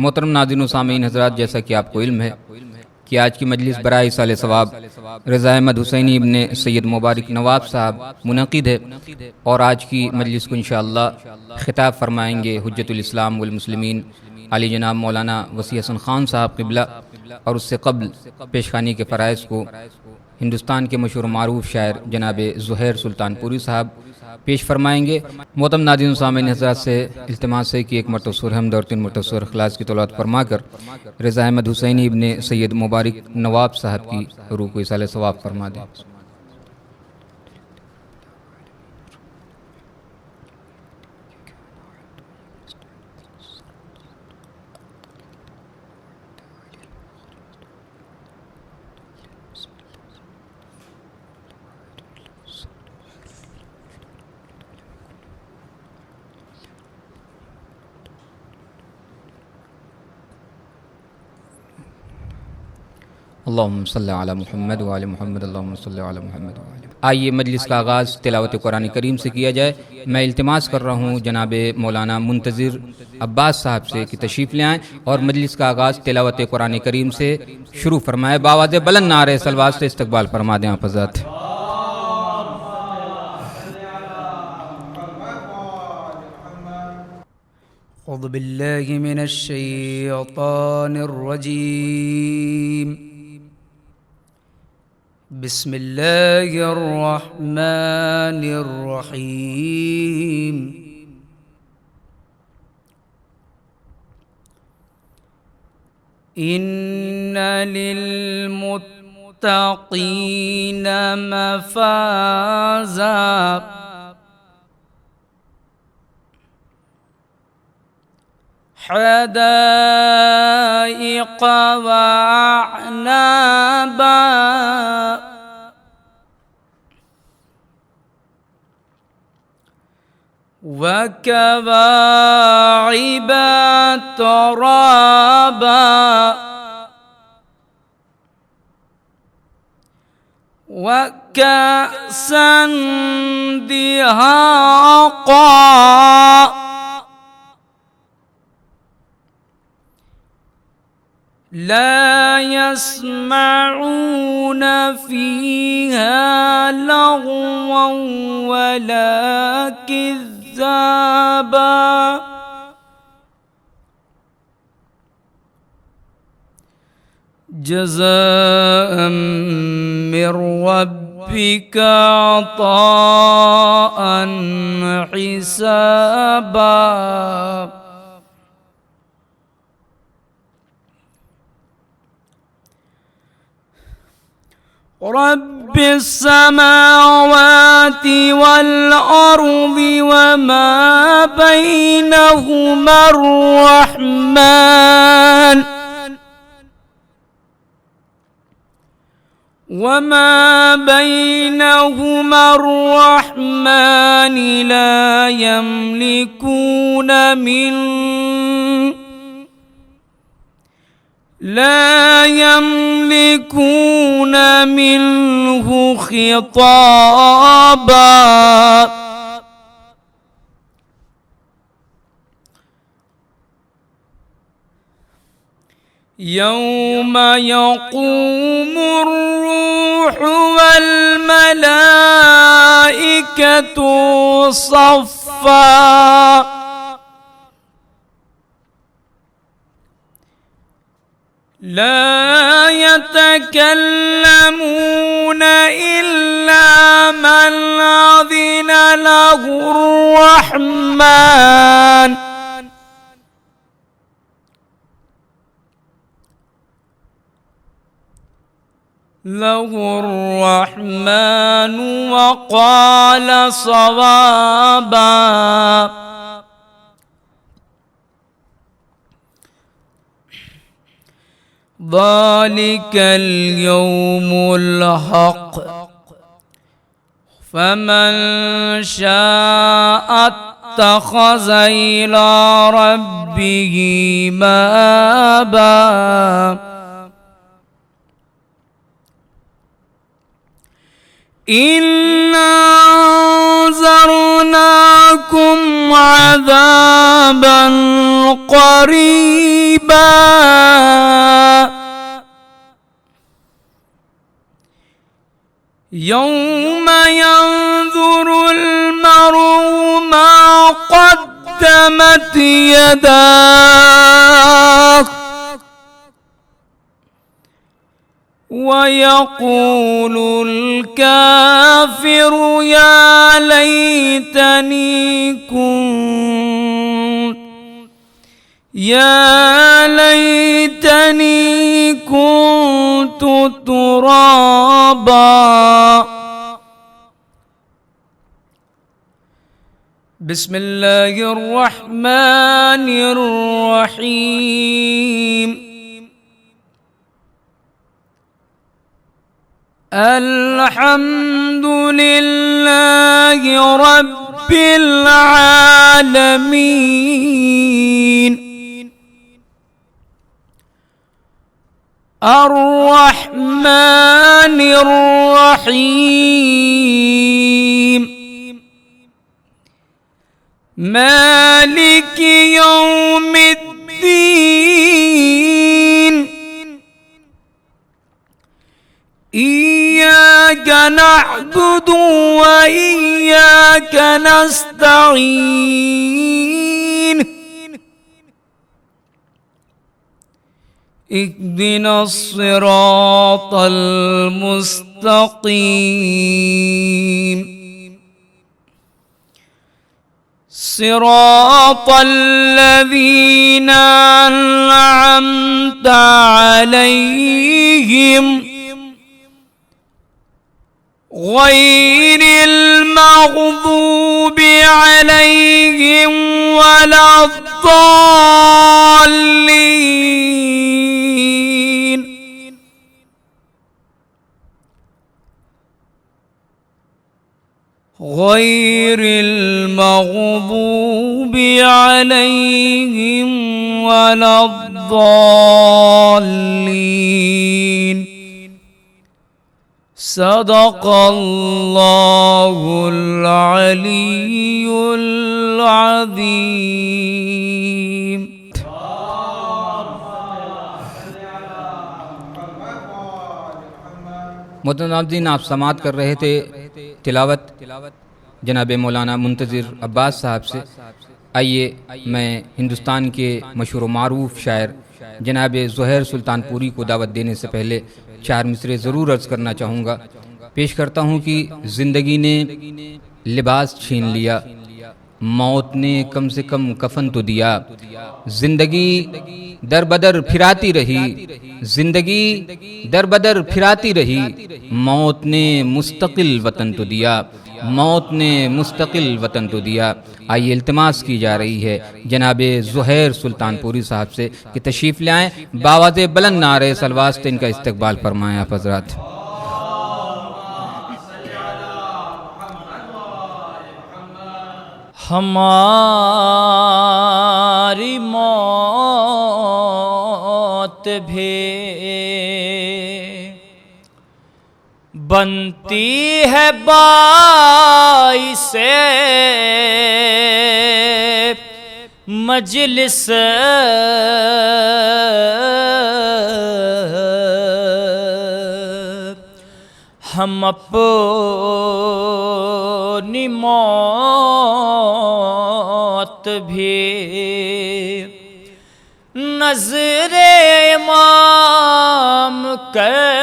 محترم ناظرین و سامعین حضرات، جیسا کہ آپ کو علم ہے کہ آج کی مجلس برائے ایصال ثواب رضا احمد حسینی ابن سید مبارک نواب صاحب منعقد ہے، اور آج کی مجلس کو انشاءاللہ خطاب فرمائیں گے حجت الاسلام والمسلمین علی جناب مولانا وسیع حسن خان صاحب قبلہ، اور اس سے قبل پیشخانی کے فرائض کو ہندوستان کے مشہور معروف شاعر جناب زہیر سلطان پوری صاحب پیش فرمائیں گے۔ محترم ناظرین و سامعین حضرات سے التماس ہے کہ ایک مرتبہ سورہ حمد اور 3 مرتبہ سورہ اخلاص کی تلاوت فرما کر رضا احمد حسینی ابن سید مبارک نواب صاحب کی روح کو ایصال ثواب فرما دیں۔ اللہم صلی علی محمد وعلی محمد، اللہم صلی علی محمد وعلی محمد۔ آئیے مجلس کا آغاز تلاوت قرآن کریم سے کیا جائے۔ میں التماس کر رہا ہوں جناب مولانا منتظر عباس صاحب سے کہ تشریف لے آئیں اور مجلس کا آغاز تلاوت قرآن کریم سے شروع فرمائے۔ بآواز بلند نعرہ صلوات سے استقبال فرما دیں آپ حضرات۔ اعوذ باللہ من الشیطان الرجیم، بسم اللہ الرحمن الرحیم۔ ان للمتقین مفازا، حدائق وأعنابا، وكواعب ترابا، وكأسا دهاقا، لا يسمعون فيها لغوا ولا كذابا، جزاء من ربك عطاء حسابا۔ رب السماوات والأرض وما بينهما الرحمن، وما بينهما الرحمن لا يملكون منه خطابا، يوم يقوم الروح والملائكة صفا، لا يتكلمون إلا من أذن له الرحمن وقال صوابا۔ ذلك اليوم الحق، فمن شاء اتخذ إلى ربه مآبا۔ إنا أنذرناكم عذابا قريبا يوم ينظر المرء ما قدمت يداه ويقول الكافر يا ليتني كنت ترابا. بسم الله الرحمن الرحيم. الحمد لله رب العالمين الرحمن الرحيم مالك يوم الدين إياك نعبد وإياك نستعين اهدنا الصراط المستقيم صراط الذين أنعمت عليهم غير المغضوب عليهم ولا الضالين. غير المغضوب عليهم ولا الضالين. صدق الله العلي العظيم. محترم ناظرین، آپ سماعت کر رہے تھے تلاوت جناب مولانا منتظر عباس صاحب سے. آئیے میں ہندوستان کے مشہور و معروف شاعر جناب زہیر سلطان پوری کو دعوت دینے سے پہلے 4 مصرے ضرور عرض کرنا چاہوں گا. پیش کرتا ہوں کہ زندگی نے لباس چھین لیا، موت نے کم سے کم کفن تو دیا. زندگی در بدر پھراتی رہی، زندگی در بدر پھراتی رہی، موت نے مستقل وطن تو دیا، موت نے مستقل وطن تو دیا. آئیے التماس کی جا رہی ہے جناب زہیر سلطان پوری صاحب سے کہ تشریف لے آئیں، باواز بلند نعرے صلوات سے ان کا استقبال فرمائیں آپ حضرات. ہماری موت بھی بنتی ہے باعث مجلس، ہم اپنی موت بھی نظر امام کرتے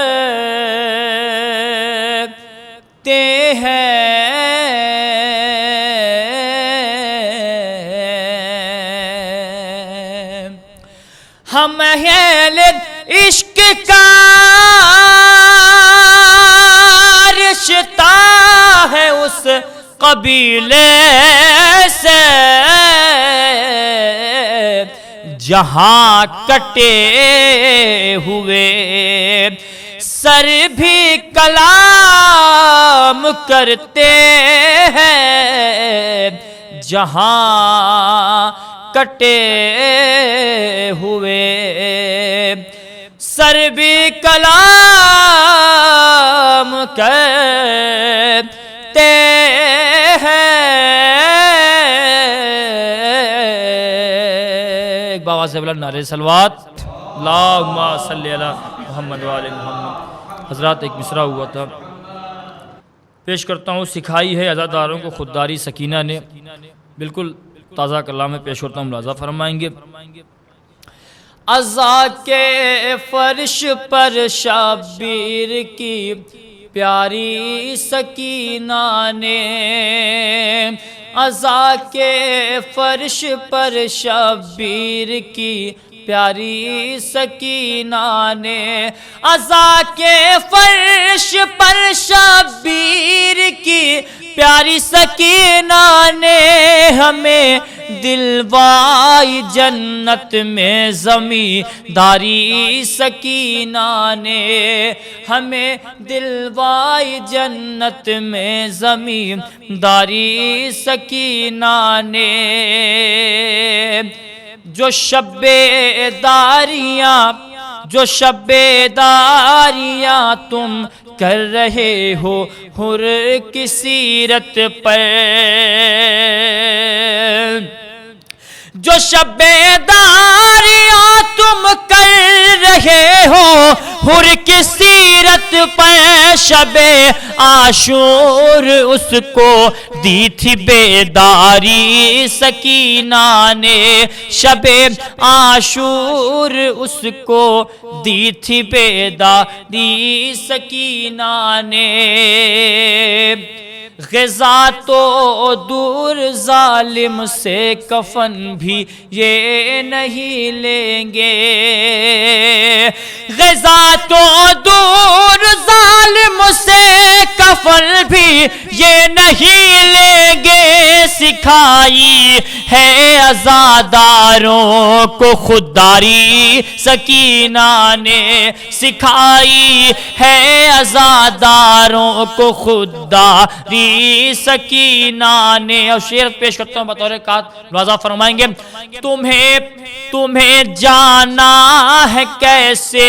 ہیں. ہم اہل عشق کا رشتہ ہے اس قبیلے سے جہاں کٹے ہوئے سر بھی کلام کرتے ہیں، جہاں کٹے ہوئے سر بھی کلام کرتے ہیں. آواز سے بلا نعرہ صلوات اللہم صلی علی محمد وآل محمد۔ حضرات ایک مصرع ہوا تھا، پیش کرتا ہوں، سکھائی ہے عزاداروں کو خودداری سکینہ نے، بالکل تازہ کلام میں پیش کرتا ہوں، ملاحظہ فرمائیں گے۔ عزا کے فرش پر شبیر کی پیاری سکینہ نے، عزا کے فرش پر شبیر کی پیاری سکینہ نے، عزا کے فرش پر شبیر کی پیاری سکینہ نے، ہمیں دلوائی جنت میں زمینداری سکینہ نے، ہمیں دلوائی جنت میں زمینداری سکینہ نے، جو شب داریاں تم کر رہے ہو حر کی سیرت پر، جو شب داریاں تم کر رہے ہو حر کی سیرت پر، شب عاشور اس کو دی تھی بیداری سکینہ نے، شب عاشور اس کو دی تھی بیداری سکینہ نے، غزا تو دور ظالم سے کفن بھی یہ نہیں لیں گے، غزا تو دور ظالم سے کفن بھی یہ نہیں لیں گے، سکھائی ہے عزاداروں کو خودداری سکینہ نے، سکھائی ہے عزاداروں کو خودداری سکینہ نے۔ اور شعر پیش کرتا ہوں بطور قات، ملاحظہ فرمائیں گے۔ تمہیں جانا ہے کیسے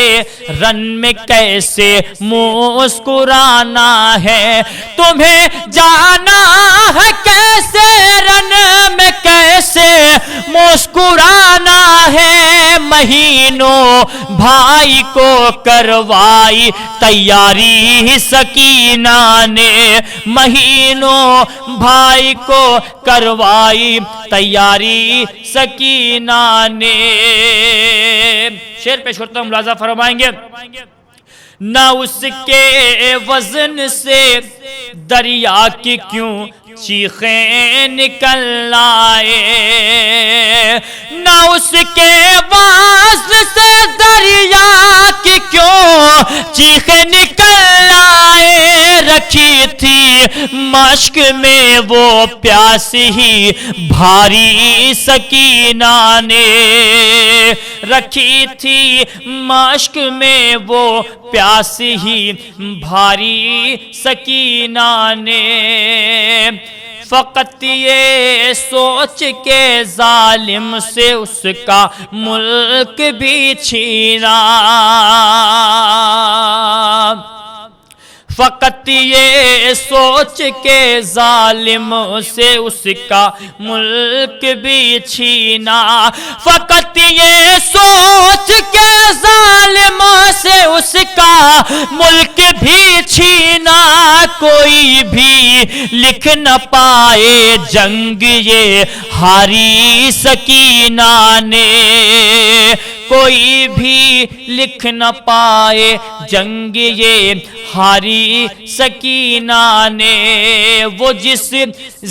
رن میں کیسے مسکرانا ہے، تمہیں جانا ہے کیسے رن میں کیسے مسکرانا ہے، مہینوں بھائی کو کروائی تیاری سکینہ نے، مہینوں بھائی کو کروائی تیاری سکینہ نے۔ شعر پیش کرتا ہوں، ملاحظہ فرمائیں گے۔ نہ اس کے وزن سے دریا کی کیوں چیخیں نکل آئے، نہ اس کے وزن سے دریا کی کیوں چیخیں نکل آئے، رکھی تھی مشک میں وہ پیاس ہی بھاری سکینہ نے، رکھی تھی مشک میں وہ پیاس ہی بھاری سکینہ نے، فقط یہ سوچ کے ظالم سے اس کا ملک بھی چھینا، فقط یہ سوچ کے ظالم سے اس کا ملک بھی چھینا، فقط یہ سوچ کے ظالم سے اس کا ملک بھی چھینا، کوئی بھی لکھ نہ پائے جنگ یہ ہاری سکینہ نے، کوئی بھی لکھ نہ پائے جنگ یہ ہاری سکینہ نے، وہ جس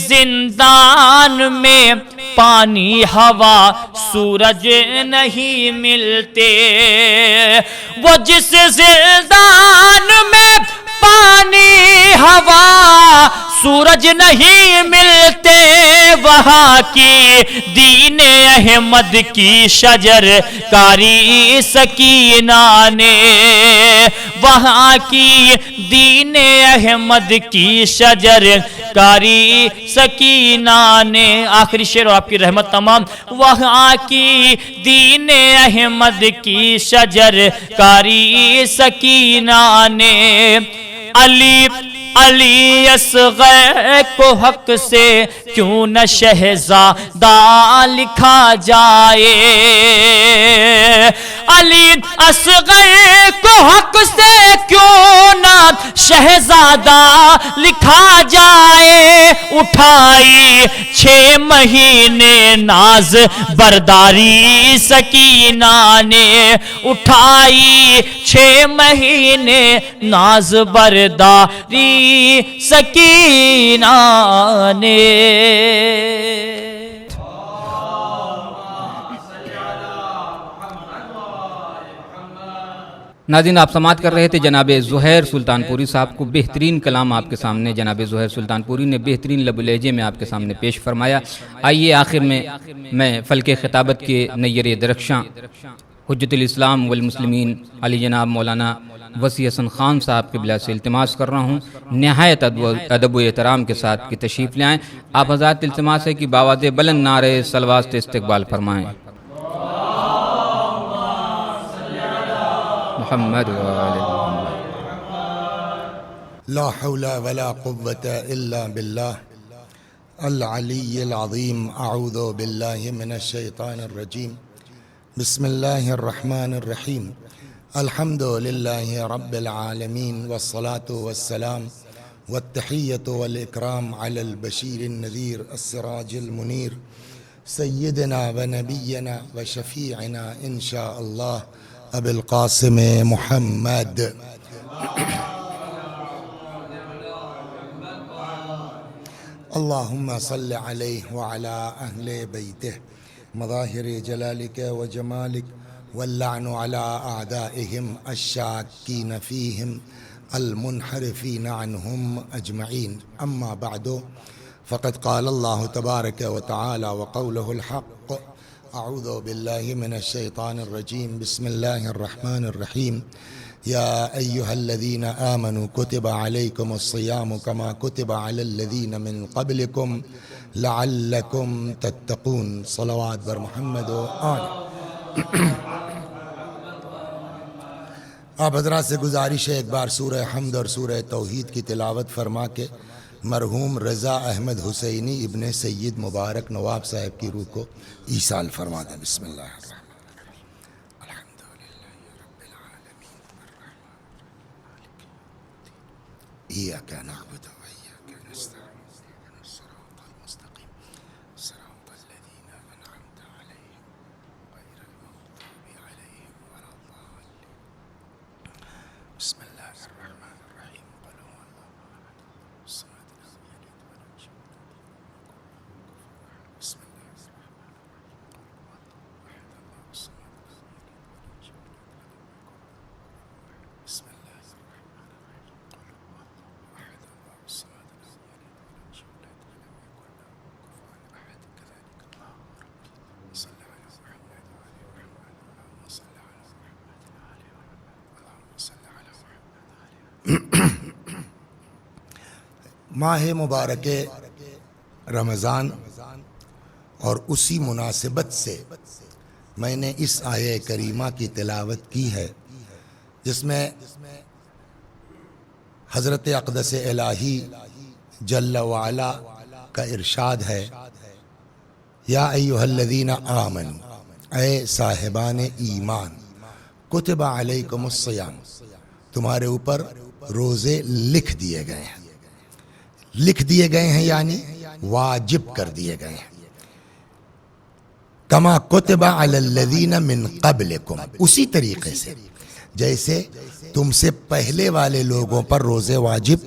زندان میں پانی ہوا سورج نہیں ملتے، وہ جس زندان میں پانی ہوا سورج نہیں ملتے، وہاں کی دین احمد کی شجر کاری سکینہ نے، وہاں کی دین احمد کی شجر کاری سکینہ نے۔ آخری شعر اور آپ کی رحمت تمام۔ وہاں کی دین احمد کی شجر کاری سکینہ نے، علی علی اصغر کو حق سے کیوں نہ شہزادہ لکھا جائے، علی اصغر کو حق سے کیوں نہ شہزادہ لکھا جائے، اٹھائی 6 مہینے ناز برداری سکینہ نے، اٹھائی 6 مہینے ناز برداری سکینہ نے۔ ناظرین، آپ سماعت کر رہے تھے جناب زہیر سلطان پوری صاحب کو۔ بہترین کلام آپ کے سامنے جناب زہیر سلطان پوری نے بہترین لب و لہجے میں آپ کے سامنے پیش فرمایا۔ آئیے آخر میں فلک خطابت کے نیر درخشاں حجت الاسلام والمسلمین علی جناب مولانا وسیع حسن خان صاحب قبلہ سے التماس کر رہا ہوں نہایت ادب و احترام کے ساتھ کہ تشریف لے آئیں۔ آپ حضرات التماس ہے کہ باواد بلند نعرے صلوات سے استقبال فرمائیں۔ محمد و آل محمد۔ لا حول ولا قوة إلا بالله العلي العظيم۔ أعوذ بالله من الشيطان الرجيم، بسم الله الرحمن الرحيم۔ الحمد لله رب العالمين، والصلاة والسلام والتحية والإكرام على البشير النذير السراج المنير سيدنا ونبينا وشفيعنا إن شاء الله أبي القاسم محمد۔ اللهم صل عليه وعلى أهل بيته مظاهر جلالك وجمالك، واللعن على أعدائهم الشاكين فيهم المنحرفين عنهم أجمعين۔ أما بعد، فقد قال الله تبارك وتعالى وقوله الحق، أعوذ بالله من الشيطان الرجيم، بسم الله الرحمن الرحيم۔ يا أيها الذين آمنوا كتب عليكم الصيام كما كتب على الذين من قبلكم لعلكم تتقون۔ صلوات بر محمد و آل۔ آپ حضرات سے گزارش ہے ایک بار سورہ حمد اور سورہ توحید کی تلاوت فرما کے مرحوم رضا احمد حسینی ابن سید مبارک نواب صاحب کی روح کو ایصال فرما دیں۔ بسم اللہ الرحمن الرحیم، الحمد للہ رب العالمین، ایاک نعبد و ایاک نستعین، اهدنا الصراط المستقیم، صراط الذین انعمت علیہم غیر المغضوب علیہم ولا الضالین۔ بسم اللہ الرحمن الرحیم، قل هو اللہ احد الصمد لم یلد ولم یولد ولم یکن له کفوا احد۔ بسم اللہ الرحمن الرحیم، قل هو اللہ احد اللہ الصمد لم یلد ولم یولد ولم یکن له کفوا احد۔ بسم اللہ الرحمن الرحیم، قل هو اللہ احد اللہ الصمد لم یلد ولم یولد ولم یکن له کفوا احد۔ كذلك الله ربي، صل على محمد وآل محمد، اللهم صل على محمد وآل محمد، اللهم صل على محمد وآل محمد۔ ماہ مبارک رمضان اور اسی مناسبت سے میں نے اس آیہ کریمہ کی تلاوت کی ہے جس میں حضرت اقدس الہی جل وعلا کا ارشاد ہے، یا ایھا الذین آمنوا، اے صاحبان ایمان، کتب علیکم الصیام، تمہارے اوپر روزے لکھ دیے گئے ہیں۔ لکھ دیے گئے ہیں یعنی واجب کر دیے گئے ہیں۔ کما کتب علی الذین من قبلکم، اسی طریقے سے جیسے تم سے پہلے والے لوگوں پر روزے واجب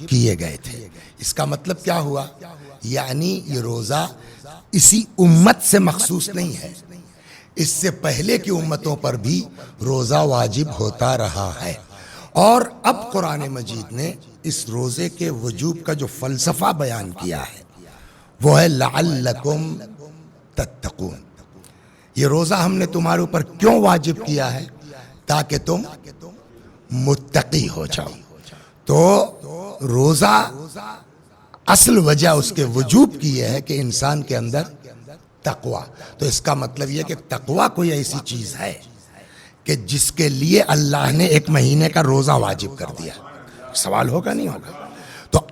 کیے گئے تھے۔ اس کا مطلب کیا ہوا؟ یعنی یہ روزہ اسی امت سے مخصوص نہیں ہے، اس سے پہلے کی امتوں پر بھی روزہ واجب ہوتا رہا ہے۔ اور اب قرآن مجید نے اس روزے کے وجوب کا جو فلسفہ بیان کیا ہے وہ ہے لعلکم تتقون۔ یہ روزہ ہم نے تمہارے اوپر کیوں واجب کیا ہے؟ تاکہ تم متقی ہو جاؤ۔ تو روزہ اصل وجہ اس کے وجوب کی یہ ہے کہ انسان کے اندر تقوی، تو اس کا مطلب یہ کہ تقوی کوئی ایسی چیز ہے کہ جس کے لیے اللہ نے ایک مہینے کا روزہ واجب کر دیا۔ سوال ہوگا نہیں ہوگا؟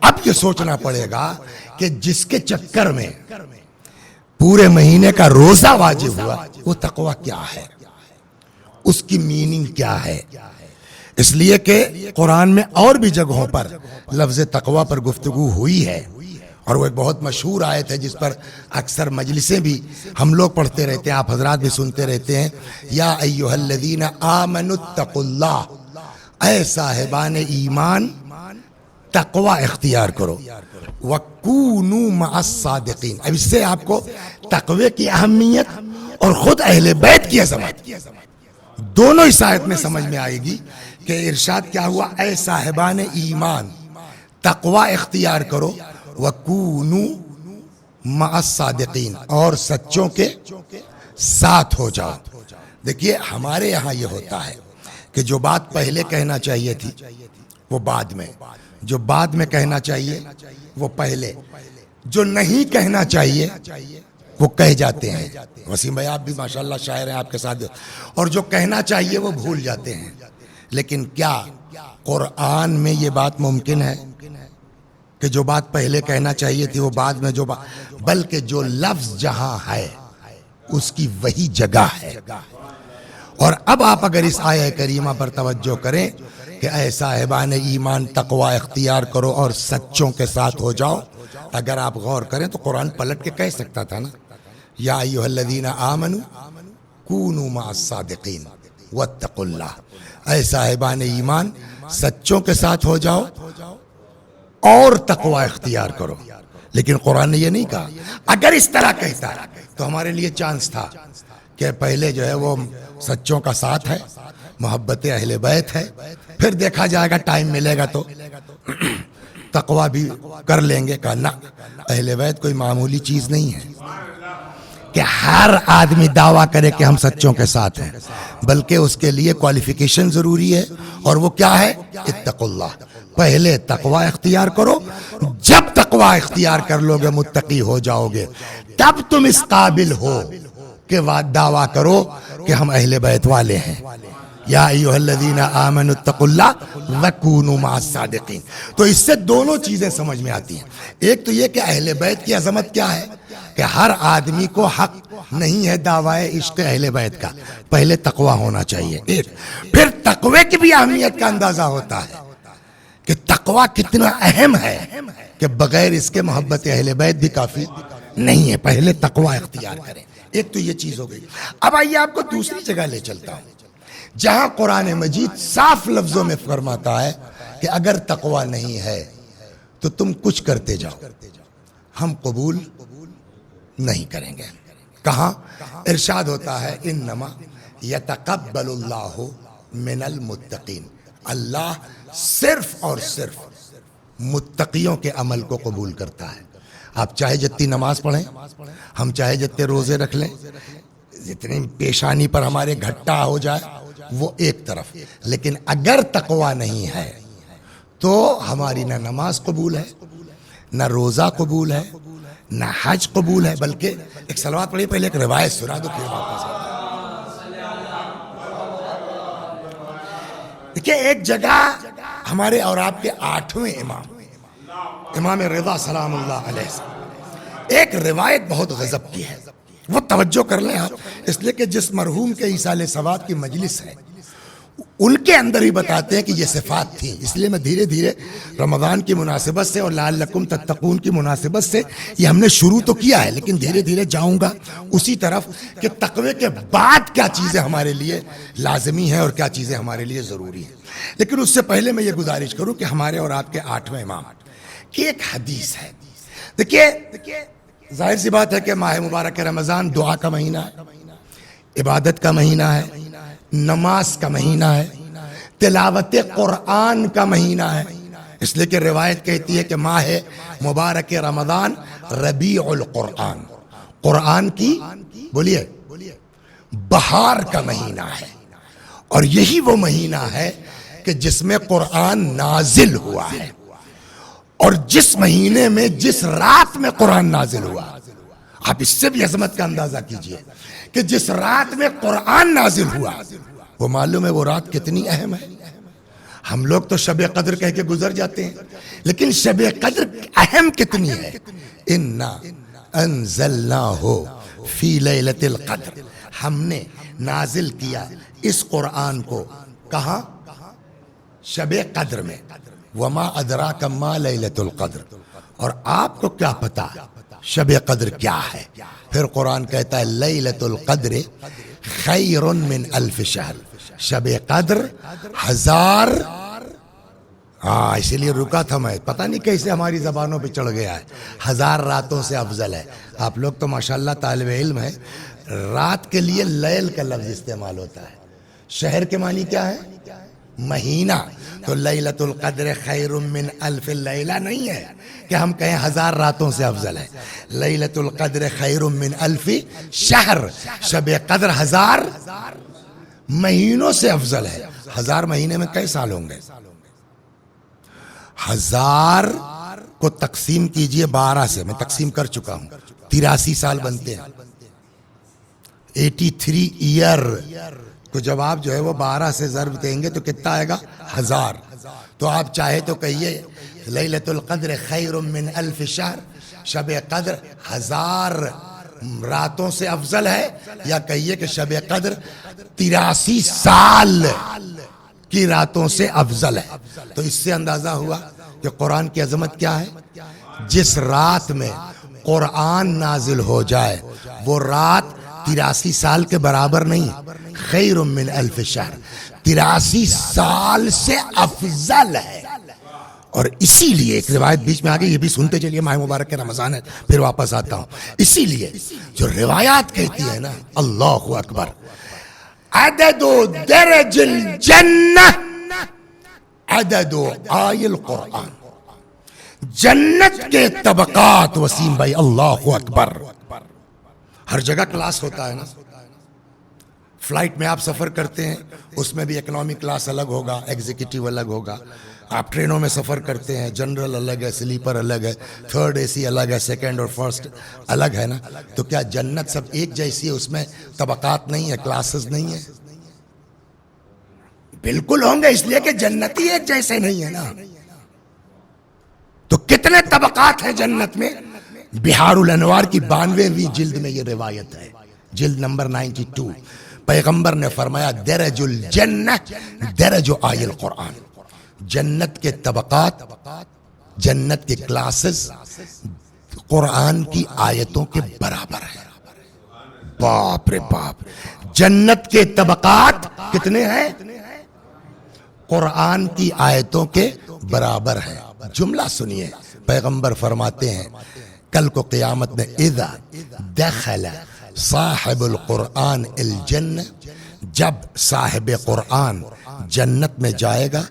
اب یہ سوچنا پڑے گا کہ جس کے چکر میں پورے مہینے کا روزہ واجب ہوا وہ تقوی کیا ہے، اس کی میننگ کیا ہے. اس لیے کہ قرآن میں اور بھی جگہوں پر لفظ تقوی پر گفتگو ہوئی ہے، اور وہ ایک بہت مشہور آیت ہے جس پر اکثر مجلسیں بھی ہم لوگ پڑھتے رہتے ہیں، آپ حضرات بھی سنتے رہتے ہیں. یا ایھا الذین آمنوا اتقوا اللہ، اے صاحبان ایمان تقوی اختیار کرو. وَكُونُوا مَعَ الصَّادِقِينَ. اب اس سے آپ کو تقوی کی اہمیت اور خود اہل بیت کی عظمت دونوں اس آیت میں سمجھ میں آئے گی کہ ارشاد کیا ہوا، اے صاحبان ایمان تقوی اختیار کرو. وَكُونُوا مَعَ الصَّادِقِينَ، اور سچوں کے ساتھ ہو جاؤ. دیکھیے ہمارے یہاں یہ ہوتا ہے کہ جو بات پہلے کہنا چاہیے تھی وہ بعد میں، جو بعد میں کہنا چاہیے وہ پہلے، جو نہیں کہنا چاہیے وہ کہہ جاتے ہیں. وسیم بھائی آپ بھی ماشاءاللہ شاعر ہیں، آپ کے ساتھ، اور جو کہنا چاہیے وہ بھول جاتے ہیں. لیکن کیا قرآن میں یہ بات ممکن ہے کہ جو بات پہلے کہنا چاہیے تھی وہ بعد میں، بلکہ جو لفظ جہاں ہے اس کی وہی جگہ ہے. اور اب آپ اگر اس آیہ کریمہ پر توجہ کریں کہ اے صاحبان ایمان تقوی اختیار کرو اور سچوں کے ساتھ ہو جاؤ، اگر آپ غور کریں تو قرآن پلٹ کے کہہ سکتا تھا نا، یا ایھا الذین آمنوا کونوا مع الصادقین واتقوا اللہ. اے صاحبان ایمان سچوں کے ساتھ ہو جاؤ اور تقوی اختیار کرو. لیکن قرآن نے یہ نہیں کہا. اگر اس طرح کہتا تو ہمارے لیے چانس تھا کہ پہلے جو ہے وہ سچوں کا ساتھ ہے، محبت اہل بیت ہے، پھر دیکھا جائے گا ٹائم ملے گا تو تقوی بھی کر لیں گے. کہا نہ، اہل بیت کوئی معمولی چیز نہیں ہے کہ ہر آدمی دعویٰ کرے کہ ہم سچوں کے ساتھ ہیں، بلکہ اس کے لیے کوالیفیکیشن ضروری ہے. اور وہ کیا ہے؟ اتقوا اللہ. پہلے تقوی اختیار کرو، جب تقوی اختیار کر لو گے متقی ہو جاؤ گے، تب تم اس قابل ہو کہ دعویٰ کرو کہ ہم اہل بیت والے ہیں. یا ایھا الذین آمنوا اتقوا اللہ وکونوا مع الصادقین. تو اس سے دونوں چیزیں سمجھ میں آتی ہیں. ایک تو یہ کہ اہل بیت کی عظمت کیا ہے کہ ہر آدمی کو حق نہیں ہے دعوی عشق اہل بیت کا، پہلے تقوی ہونا چاہیے. ایک پھر تقوی کی بھی اہمیت کا اندازہ ہوتا ہے کہ تقوی کتنا اہم ہے کہ بغیر اس کے محبت اہل بیت بھی کافی نہیں ہے. پہلے تقوی اختیار کریں. ایک تو یہ چیز ہو گئی. اب آئیے آپ کو دوسری جگہ لے چلتا ہوں جہاں قرآن مجید صاف لفظوں میں فرماتا ہے کہ اگر تقوی نہیں ہے تو تم کچھ کرتے جاؤ، ہم قبول نہیں کریں گے. کہاں؟ ارشاد ہوتا ہے انما یتقبل اللہ من المتقین. اللہ صرف اور صرف متقیوں کے عمل کو قبول کرتا ہے. آپ چاہے جتنی نماز پڑھیں، ہم چاہے جتنے روزے رکھ لیں، جتنی پیشانی پر ہمارے گھٹا ہو جائے وہ ایک طرف، لیکن اگر تقوی نہیں ہے تو ہماری نہ نماز قبول ہے، نہ روزہ قبول ہے، نہ حج قبول ہے. بلکہ ایک صلوات پڑھیے، پہلے ایک روایت سنا دو پھر واپس. دیکھیے ایک جگہ ہمارے اور آپ کے 8ویں امام رضا سلام اللہ علیہ سے ایک روایت بہت غضب کی ہے، وہ توجہ کر لیں آپ، اس لیے کہ جس مرحوم کے ایصال ثواب کی مجلس ہے ان کے اندر ہی بتاتے ہیں کہ یہ صفات تھیں. اس لیے میں دھیرے دھیرے رمضان کی مناسبت سے اور لعلکم تتقون کی مناسبت سے یہ ہم نے شروع تو کیا ہے، لیکن دھیرے دھیرے جاؤں گا اسی طرف کہ تقوی کے بعد کیا چیزیں ہمارے لیے لازمی ہیں اور کیا چیزیں ہمارے لیے ضروری ہیں. لیکن اس سے پہلے میں یہ گزارش کروں کہ ہمارے اور آپ کے 8ویں امام کی ایک حدیث ہے. دیکھیے ظاہر سی بات ہے کہ ماہ مبارک رمضان دعا کا مہینہ ہے، عبادت کا مہینہ ہے، نماز کا مہینہ ہے، تلاوت قرآن کا مہینہ ہے. اس لیے کہ روایت کہتی ہے کہ ماہ مبارک رمضان ربیع القرآن، قرآن کی بولیے بہار کا مہینہ ہے. اور یہی وہ مہینہ ہے کہ جس میں قرآن نازل ہوا ہے. اور جس مہینے میں جس رات میں قرآن نازل ہوا، آپ اس سے بھی عظمت کا اندازہ کیجئے کہ جس رات میں قرآن نازل ہوا وہ معلوم ہے وہ رات کتنی اہم ہے. ہم لوگ تو شب قدر کہہ کے گزر جاتے ہیں، لیکن شب قدر اہم کتنی ہے؟ انا انزلناہ فی لیلۃ القدر، ہم نے نازل کیا اس قرآن کو کہاں؟ شب قدر میں۔ وما ادراک ما لیلۃ القدر، اور آپ کو کیا پتا شب قدر کیا ہے؟ پھر قرآن کہتا ہے لیلۃ القدر خیر من الف شہر، شب قدر 1000، اسی لیے رکا تھا میں، پتہ نہیں کیسے ہماری زبانوں پہ چڑھ گیا ہے، 1000 راتوں سے افضل ہے۔ آپ لوگ تو ماشاءاللہ طالب علم ہے، رات کے لیے لیل کا لفظ استعمال ہوتا ہے، شہر کے معنی کیا ہے؟ مہینہ۔ تو لیلۃ القدر خیر من الف لیلہ نہیں ہے کہ ہم کہیں 1000 راتوں سے افضل ہے، لیلۃ القدر خیر من الف شہر، شب قدر 1000 مہینوں سے افضل ہے۔ 1000 مہینے میں کئی سال ہوں گے؟ 1000 کو تقسیم کیجئے 12 سے، میں تقسیم کر چکا ہوں، 83 سال بنتے ہیں۔ 83 ایئر کو جب آپ جو ہے وہ 12 سے ضرب دیں گے تو کتنا آئے گا؟ 1000۔ تو آپ چاہے تو کہیے لیلۃ القدر خیر من الف شہر، شب قدر 1000 راتوں سے افضل ہے، یا کہیے کہ شب قدر 83 سال کی راتوں سے افضل ہے۔ تو اس سے اندازہ ہوا کہ قرآن کی عظمت کیا ہے۔ جس رات میں قرآن نازل ہو جائے وہ رات 83 سال کے برابر نہیں، خیر من الف شہر، 83 سال سے افضل ہے۔ اور اسی لیے ایک روایت بیچ میں آگئی، یہ بھی سنتے چلیے، ماہ مبارک کے رمضان ہے، پھر واپس آتا ہوں۔ اسی لیے جو روایات کہتی ہے نا، اللہ اکبر، عدد درج الجنہ عدد آی القرآن، جنت کے طبقات وسیم بھائی، اللہ اکبر۔ ہر جگہ کلاس ہوتا ہے نا، فلائٹ میں آپ سفر کرتے ہیں، اس میں بھی اکنامی کلاس الگ ہوگا، ایگزیکٹو الگ ہوگا۔ آپ ٹرینوں میں سفر کرتے ہیں، جنرل الگ ہے، سلیپر الگ ہے، تھرڈ اے سی الگ ہے، سیکنڈ اور فرسٹ الگ ہے نا۔ تو کیا جنت سب ایک جیسی ہے؟ اس میں طبقات نہیں ہے، کلاسز نہیں ہے؟ بالکل ہوں گے، اس لیے کہ جنتی ایک جیسے نہیں ہے نا۔ تو کتنے طبقات ہیں جنت میں؟ بہار الانوار کی 92ویں جلد میں یہ روایت ہے، جلد نمبر 92۔ پیغمبر نے فرمایا درج الجنہ درج آی القرآن، جنت کے طبقات، جنت کے کلاسز قرآن کی آیتوں کے برابر ہے۔ باپ رے باپ، جنت کے طبقات کتنے ہیں؟ قرآن کی آیتوں کے برابر ہے۔ جملہ سنیے، پیغمبر فرماتے ہیں کل کو قیامت میں اذا دخل صاحب القرآن الجنہ، جب صاحب قرآن جنت میں جائے گا،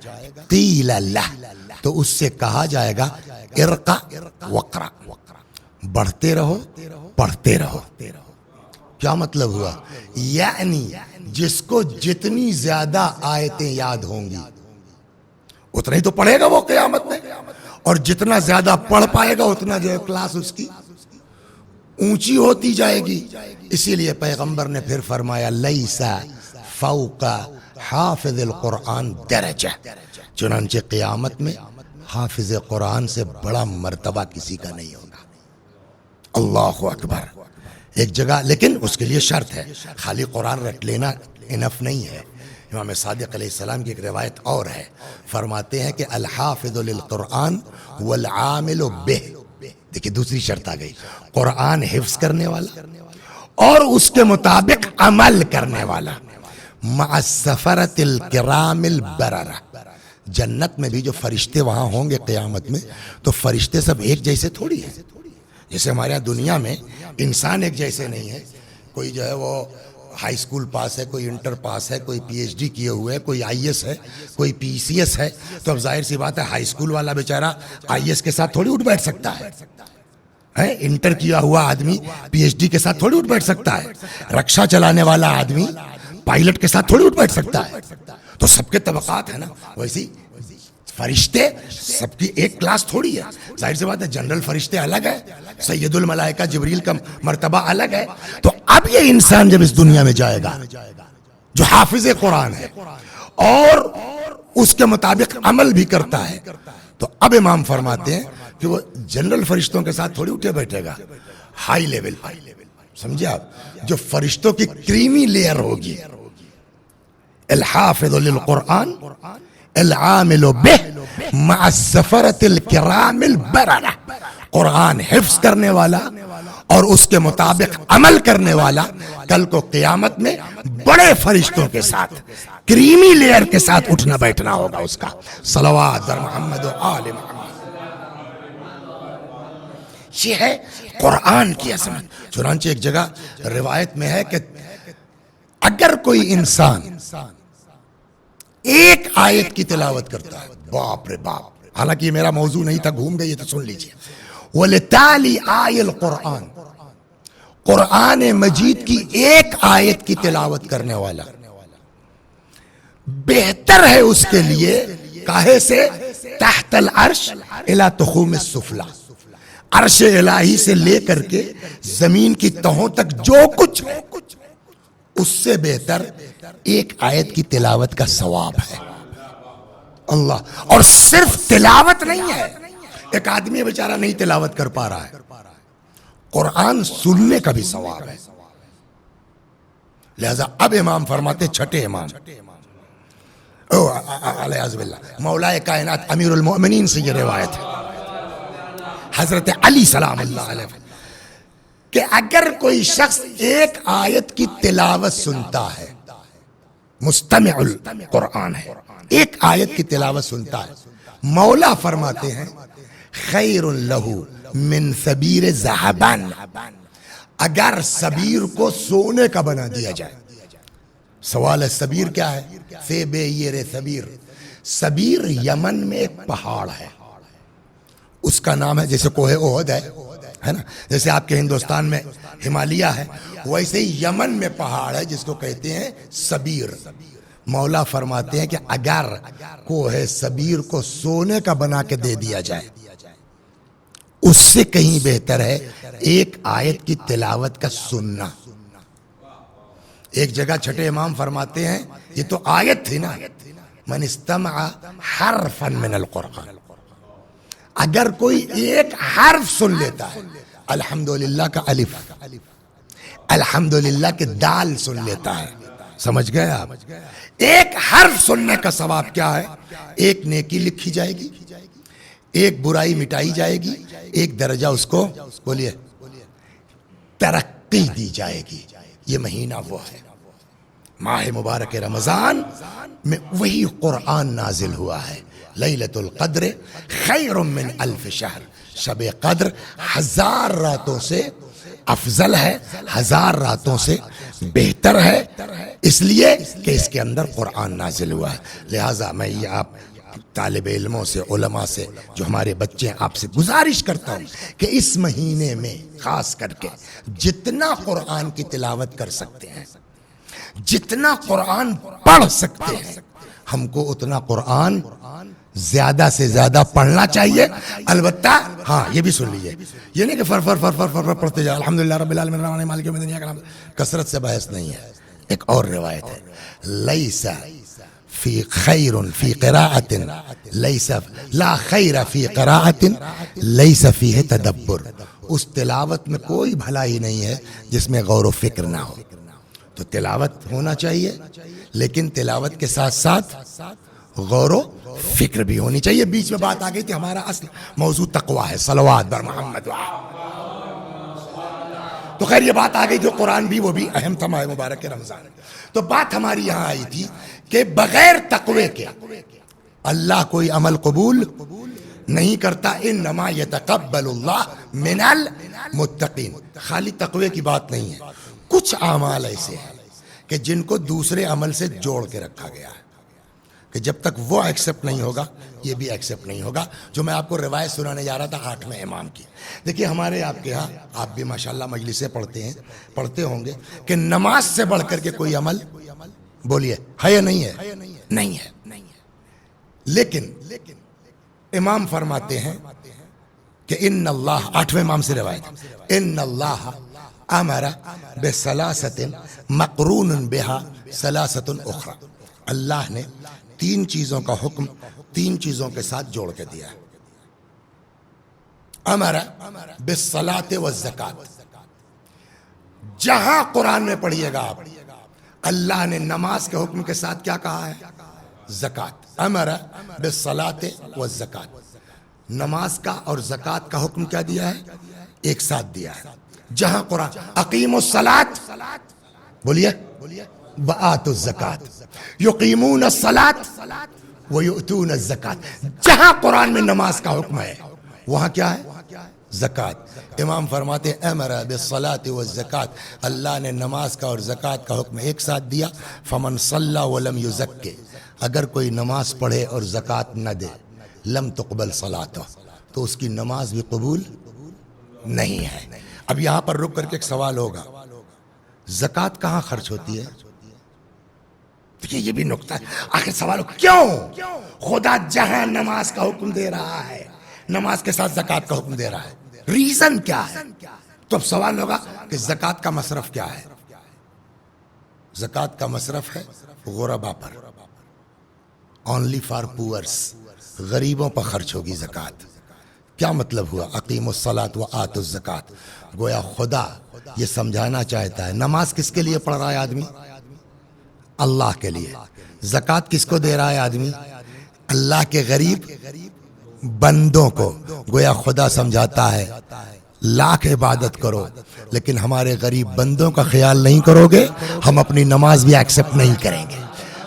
قیل لہ، تو اس سے کہا جائے گا ارقا وقرا، بڑھتے رہو پڑھتے رہو۔ کیا مطلب ہوا؟ یعنی جس کو جتنی زیادہ آیتیں یاد ہوں گی اتنا ہی تو پڑھے گا وہ قیامت میں، اور جتنا زیادہ پڑھ پائے گا اتنا جو ہے کلاس اس کی اونچی ہوتی جائے گی۔ اسی لیے پیغمبر نے پھر فرمایا لیسا فوق حافظ القرآن درجہ، چنانچہ قیامت میں حافظ قرآن سے بڑا مرتبہ کسی کا نہیں ہوگا۔ اللہ اکبر۔ ایک جگہ، لیکن اس کے لیے شرط ہے، خالی قرآن رٹ لینا انف نہیں ہے۔ امام صادق علیہ السلام کی ایک روایت اور ہے، فرماتے ہیں کہ الحافظ للقرآن والعامل بہ، دیکھیں دوسری شرط آ گئی، قرآن حفظ کرنے والا اور اس کے مطابق عمل کرنے والا، مع السفرۃ الکرام البررہ۔ جنت میں بھی جو فرشتے وہاں ہوں گے قیامت میں، تو فرشتے سب ایک جیسے تھوڑی ہیں۔ جیسے ہمارے یہاں دنیا میں انسان ایک جیسے نہیں ہے، کوئی جو ہے وہ ہائی اسکول پاس ہے، کوئی انٹر پاس ہے، کوئی پی ایچ ڈی کیے ہوئے ہے، کوئی آئی ایس ہے، کوئی پی سی ایس ہے۔ تو اب ظاہر سی بات ہے ہائی اسکول والا بیچارہ آئی ایس کے ساتھ تھوڑی اٹھ بیٹھ سکتا ہے، انٹر کیا ہوا آدمی پی ایچ ڈی کے ساتھ تھوڑی اٹھ بیٹھ سکتا ہے، رکشا چلانے والا آدمی پائلٹ کے ساتھ تھوڑی اٹھ بیٹھ سکتا ہے۔ تو سب کے طبقات ہیں نا، ویسی فرشتے سب کی ایک کلاس تھوڑی ہے۔ ظاہر سی بات ہے جنرل فرشتے الگ ہے، سید الملائکہ جبریل کا مرتبہ الگ ہے۔ تو اب یہ انسان جب اس دنیا میں جائے گا جو حافظ قرآن ہے اور اس کے مطابق عمل بھی کرتا ہے. تو اب امام فرماتے ہیں کہ وہ جنرل فرشتوں کے ساتھ تھوڑی اٹھے بیٹھے گا, ہائی لیول, سمجھے آپ, جو فرشتوں کی کریمی لیئر ہوگی. الحافظ للقرآن العامل بہ مع السفرۃ الکرام البررہ, قرآن حفظ کرنے والا اور اس کے مطابق عمل کرنے والا کل کو قیامت میں بڑے فرشتوں کے ساتھ, کریمی لیئر کے ساتھ اٹھنا بیٹھنا ہوگا اس کا. صلوات بر محمد و آل محمد. یہ ہے قرآن کی عظمت. چنانچہ ایک جگہ روایت میں ہے کہ اگر کوئی انسان ایک آیت کی تلاوت کرتا ہے, باپ رے باپ, حالانکہ یہ میرا موضوع نہیں تھا, گھوم گئی تو سن لیجئے. وَلِتَالِي آیَ الْقُرْآن, قرآن مجید کی ایک آیت کی تلاوت کرنے والا بہتر ہے اس کے لیے کاہے سے تحت العرش الی تخوم السفلی, عرش الہی سے لے کر کے زمین کی تہوں تک جو کچھ ہے اس سے بہتر ایک آیت کی تلاوت کا ثواب ہے. اللہ, اور صرف تلاوت نہیں ہے, ایک آدمی بیچارہ نہیں تلاوت کر پا رہا ہے, قرآن سننے کا بھی ثواب ہے. لہذا اب امام فرماتے, چھٹے امام علیہ باللہ, مولا کائنات امیر المؤمنین سے یہ روایت ہے حضرت علی سلام اللہ علیہ, کہ اگر کوئی شخص ایک آیت کی تلاوت سنتا ہے, مستمع القرآن ہے, ایک آیت کی تلاوت سنتا ہے, مولا فرماتے ہیں خیر لہ من سبیر ذہبان, اگر سبیر کو سونے کا بنا دیا جائے. سوال ہے سبیر کیا ہے؟ سبیر, سبیر یمن میں ایک پہاڑ ہے, اس کا نام ہے جیسے کوہ احد ہے نا, جیسے آپ کے ہندوستان میں ہمالیہ ہے, ویسے ہی یمن میں پہاڑ ہے جس کو کہتے ہیں سبیر. مولا فرماتے ہیں کہ اگر کوہ سبیر کو سونے کا بنا کے دے دیا جائے, اس سے کہیں بہتر ہے ایک آیت کی تلاوت کا سننا. ایک جگہ چھٹے امام فرماتے ہیں, یہ تو آیت تھی نا, من استمع حرفا من القرآن, اگر کوئی ایک حرف سن لیتا ہے, الحمدللہ کا الف, الحمدللہ کے دال سن لیتا ہے, سمجھ گئے آپ, ایک حرف سننے کا ثواب کیا ہے؟ ایک نیکی لکھی جائے گی, ایک برائی مٹائی جائے گی, ایک درجہ اس کو بولیے ترقی دی جائے گی. یہ مہینہ وہ ہے, ماہ مبارک رمضان میں وہی قرآن نازل ہوا ہے. لیلۃ القدر خیر من الف شہر, شب قدر 1000 راتوں سے افضل ہے, 1000 راتوں سے بہتر ہے, اس لیے کہ اس کے اندر قرآن نازل ہوا ہے. لہٰذا میں یہ آپ طالب علموں سے, علماء سے, جو ہمارے بچے ہیں, آپ سے گزارش کرتا ہوں کہ اس مہینے میں خاص کر کے جتنا قرآن کی تلاوت کر سکتے ہیں, جتنا قرآن پڑھ سکتے ہیں, ہم کو اتنا قرآن زیادہ سے زیادہ پڑھنا چاہیے. البتہ ہاں یہ بھی سن لیجیے, یہ نہیں کہ فر فر فر فر فر فر پڑھتے جائے الحمدللہ رب العالمین الرحمن مالک یوم الدین, کثرت سے بحث نہیں ہے. ایک اور روایت ہے, لیس فی خیر فی قراءۃ, لیس لا خیر فی قراءۃ لیس فیہ تدبر, اس تلاوت میں کوئی بھلائی نہیں ہے جس میں غور و فکر نہ ہو. تو تلاوت ہونا چاہیے, لیکن تلاوت کے ساتھ ساتھ غور و فکر بھی ہونی چاہیے. بیچ میں بات آ گئی تھی, ہمارا اصل موضوع تقویٰ ہے, صلوات بر محمد. تو خیر یہ بات آ گئی جو قرآن بھی وہ بھی اہم تھا ماہ مبارک رمضان. تو بات ہماری یہاں آئی تھی کہ بغیر تقوی کے اللہ کوئی عمل قبول نہیں کرتا. انما یتقبل اللہ من المتقین, خالی تقوی کی بات نہیں ہے, کچھ اعمال ایسے ہیں کہ جن کو دوسرے عمل سے جوڑ کے رکھا گیا ہے کہ جب تک وہ ایکسپٹ نہیں ہوگا یہ بھی ایکسپٹ نہیں ہوگا. جو میں آپ کو روایت سنانے جا رہا تھا 8ویں امام کی, دیکھیے ہمارے آپ کے ہاں, آپ بھی ماشاءاللہ مجلسیں پڑھتے ہیں, پڑھتے ہوں گے کہ نماز سے بڑھ کر کے کوئی عمل بولیے ہے یا نہیں ہے؟ نہیں ہے. لیکن امام فرماتے ہیں کہ ان اللہ, 8ویں امام سے روایت, ان اللہ امر بثلاثۃ مقرون بها ثلاثۃ اخرى, اللہ نے 3 چیزوں کا حکم 3 چیزوں کے ساتھ جوڑ کے دیا ہے۔ امر بالصلاۃ والزکات، جہاں قرآن میں پڑھیے گا آپ، اللہ نے نماز کے حکم کے ساتھ کیا کہا ہے؟ زکات۔ امر بالصلاۃ والزکات، نماز کا اور زکات کا حکم کیا دیا ہے؟ ایک ساتھ دیا ہے۔ جہاں قرآن اقیموا الصلاۃ، بولیے، وآتوا الزکات، یقیمون الصلاۃ ویؤتون الزکات، جہاں قرآن میں نماز کا حکم ہے وہاں کیا ہے؟ زکات۔ امام فرماتے ہیں امر بالصلاۃ والزکات، اللہ نے نماز کا اور زکات کا حکم ایک ساتھ دیا۔ فمن صلی ولم یزکی، اگر کوئی نماز پڑھے اور زکات نہ دے، لم تقبل صلاتہ، تو اس کی نماز بھی قبول نہیں ہے۔ اب یہاں پر رک کر کے ایک سوال ہوگا، زکات کہاں خرچ ہوتی ہے؟ دیکھیے یہ بھی نکتہ ہے، آخر سوال کیوں خدا جہاں نماز کا حکم دے رہا ہے نماز کے ساتھ زکات کا حکم دے رہا ہے، ریزن کیا ہے؟ تو اب سوال ہوگا کہ زکات کا مصرف کیا ہے؟ زکات کا مصرف ہے غربا پر، اونلی فار پورس، غریبوں پر خرچ ہوگی زکات۔ کیا مطلب ہوا؟ اقیموا الصلاۃ وآتوا الزکات، گویا خدا یہ سمجھانا چاہتا ہے نماز کس کے لیے پڑھ رہا ہے آدمی؟ اللہ کے لیے۔ زکات کس کو دے رہا ہے آدمی؟ اللہ کے غریب بندوں کو۔ گویا خدا سمجھاتا ہے لاکھ عبادت کرو لیکن ہمارے غریب بندوں کا خیال نہیں کرو گے، ہم اپنی نماز بھی ایکسپٹ نہیں کریں گے۔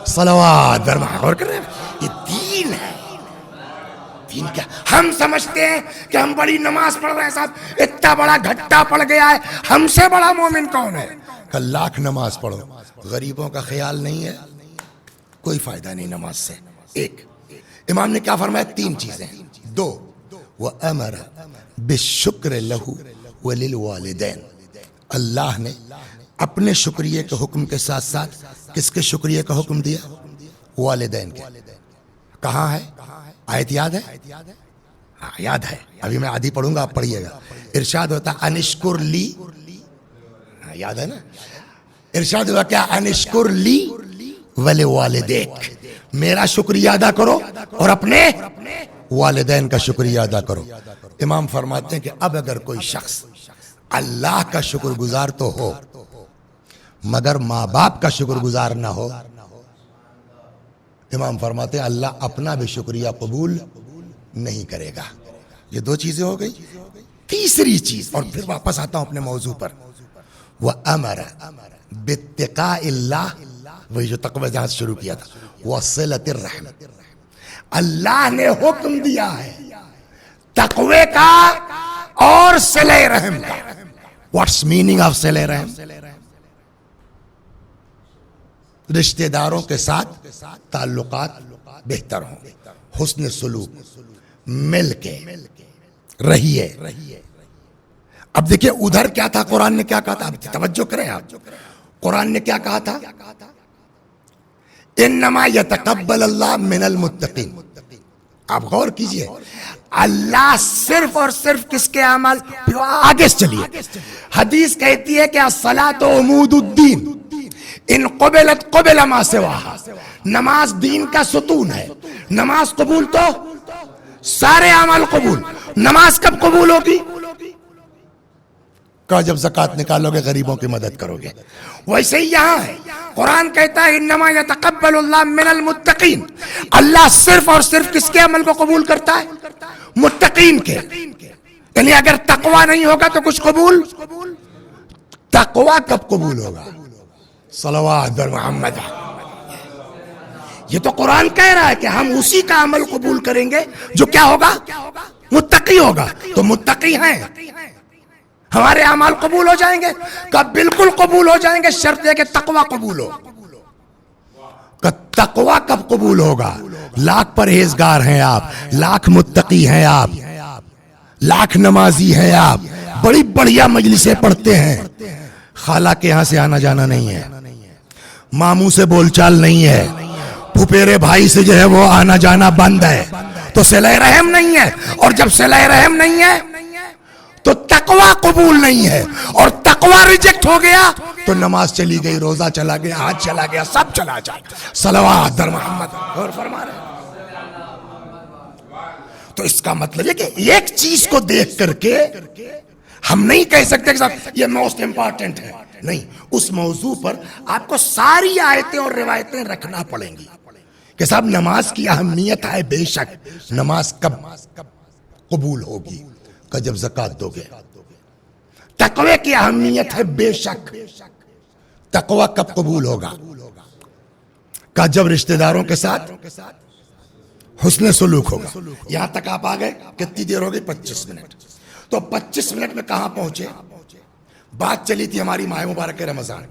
صلوات غور کر رہے ہیں، یہ دین ہے۔ دین کیا؟ ہم سمجھتے ہیں کہ ہم بڑی نماز پڑھ رہے ہیں، صاحب اتنا بڑا گھٹا پڑ گیا ہے، ہم سے بڑا مومن کون ہے؟ کہ لاکھ نماز پڑھو، غریبوں کا خیال نہیں ہے، کوئی فائدہ نہیں نماز سے۔ ایک امام نے کیا فرمایا؟ 3 چیزیں۔ 2 وَأَمَرَ بِالشُّكْرِ لَهُ وَلِلْوَالِدَيْنِ، اللہ نے اپنے شکریہ کے حکم کے ساتھ ساتھ کس کے شکریہ کا حکم دیا؟ والدین کے۔ کہاں ہے آیت؟ یاد ہے؟ ہاں یاد ہے، ابھی میں آدھی پڑھوں گا، آپ پڑھیے گا۔ ارشاد ہوتا انشکر لی، یاد ہے نا؟ ارشاد ہوا کیا؟ انشکر لی ولوالدیک، میرا شکریہ ادا کرو اور اپنے والدین کا شکریہ ادا کرو۔ امام فرماتے ہیں کہ اب اگر کوئی شخص اللہ کا شکر گزار تو ہو مگر ماں باپ کا شکر گزار نہ ہو، امام فرماتے ہیں اللہ اپنا بھی شکریہ قبول نہیں کرے گا۔ یہ 2 چیزیں ہو گئی۔ تیسری چیز، اور پھر واپس آتا ہوں اپنے موضوع پر، وَأَمَرَ بِاتِّقَاءِ اللَّهِ، وہی جو تقوی جہاں سے شروع کیا تھا، وَصِلَةِ الرَّحِمِ، اللہ نے حکم دیا ہے تقوی کا اور صلہ رحم کا۔ واٹس میننگ آف صلہ رحم؟ رشتہ داروں کے ساتھ تعلقات بہتر ہوں، حسن سلوک، مل کے رہیے۔ اب دیکھیں ادھر کیا تھا، قرآن نے کیا کہا تھا؟ اب توجہ کریں آپ، قرآن نے کیا کہا تھا؟ انما یتقبل اللہ من المتقین۔ آپ غور کیجئے، اللہ صرف اور صرف کس کے عمل؟ آگے چلیے، حدیث کہتی ہے کہ الصلاۃ عمود الدین، ان قبلت قبل ما سواہا، نماز دین کا ستون ہے، نماز قبول تو سارے عمل قبول۔ نماز کب قبول ہوگی؟ کہا جب زکات نکالو گے، غریبوں کی مدد کرو گے۔ ویسے ہی یہاں ہے، قرآن کہتا ہے انما یتقبل اللہ من المتقین، اللہ صرف اور صرف کس کے عمل کو قبول کرتا ہے؟ متقین کے۔ یعنی اگر تقوی نہیں ہوگا تو کچھ قبول؟ تقوی کب قبول ہوگا؟ صلوات محمد۔ یہ تو قرآن کہہ رہا ہے کہ ہم اسی کا عمل قبول کریں گے جو کیا ہوگا؟ متقی ہوگا۔ تو متقی ہیں، ہمارے اعمال قبول ہو جائیں گے؟ کب بالکل قبول ہو جائیں گے، شرط ہے کہ تقوی قبول ہو۔ تقوی کب قبول ہوگا؟ لاکھ پرہیزگار ہیں آپ، لاکھ متقی ہیں آپ، لاکھ نمازی ہیں آپ، بڑی بڑھیا مجلسیں پڑھتے ہیں، خالہ کے یہاں سے آنا جانا نہیں ہے، ماموں سے بول چال نہیں ہے، پھپھیرے بھائی سے جو ہے وہ آنا جانا بند ہے، تو صلہ رحم نہیں ہے، اور جب صلہ رحم نہیں ہے تو تقوی قبول نہیں ہے، اور تقوی ریجیکٹ ہو گیا تو نماز چلی گئی, روزہ چلا گیا, حج چلا گیا, سب چلا جائے. صلوات در محمد. اور فرما رہے ہیں تو اس کا مطلب یہ کہ ایک چیز کو دیکھ کر کے ہم نہیں کہہ سکتے کہ یہ موسٹ امپورٹنٹ ہے. نہیں, اس موضوع پر آپ کو ساری آیتیں اور روایتیں رکھنا پڑیں گی کہ صاحب نماز کی اہمیت ہے. بے شک نماز کب قبول ہوگی؟ کہ جب زکوٰۃ دو گے. تقوی کی اہمیت ہے. بے شک تقوی کب قبول ہوگا؟ کہ جب رشتہ داروں کے ساتھ حسن سلوک ہوگا. یہاں تک آپ آ گئے. کتنی دیر ہو گئی؟ 25 منٹ. تو 25 منٹ میں کہاں پہنچے؟ بات چلی تھی ہماری ماہ مبارک رمضان.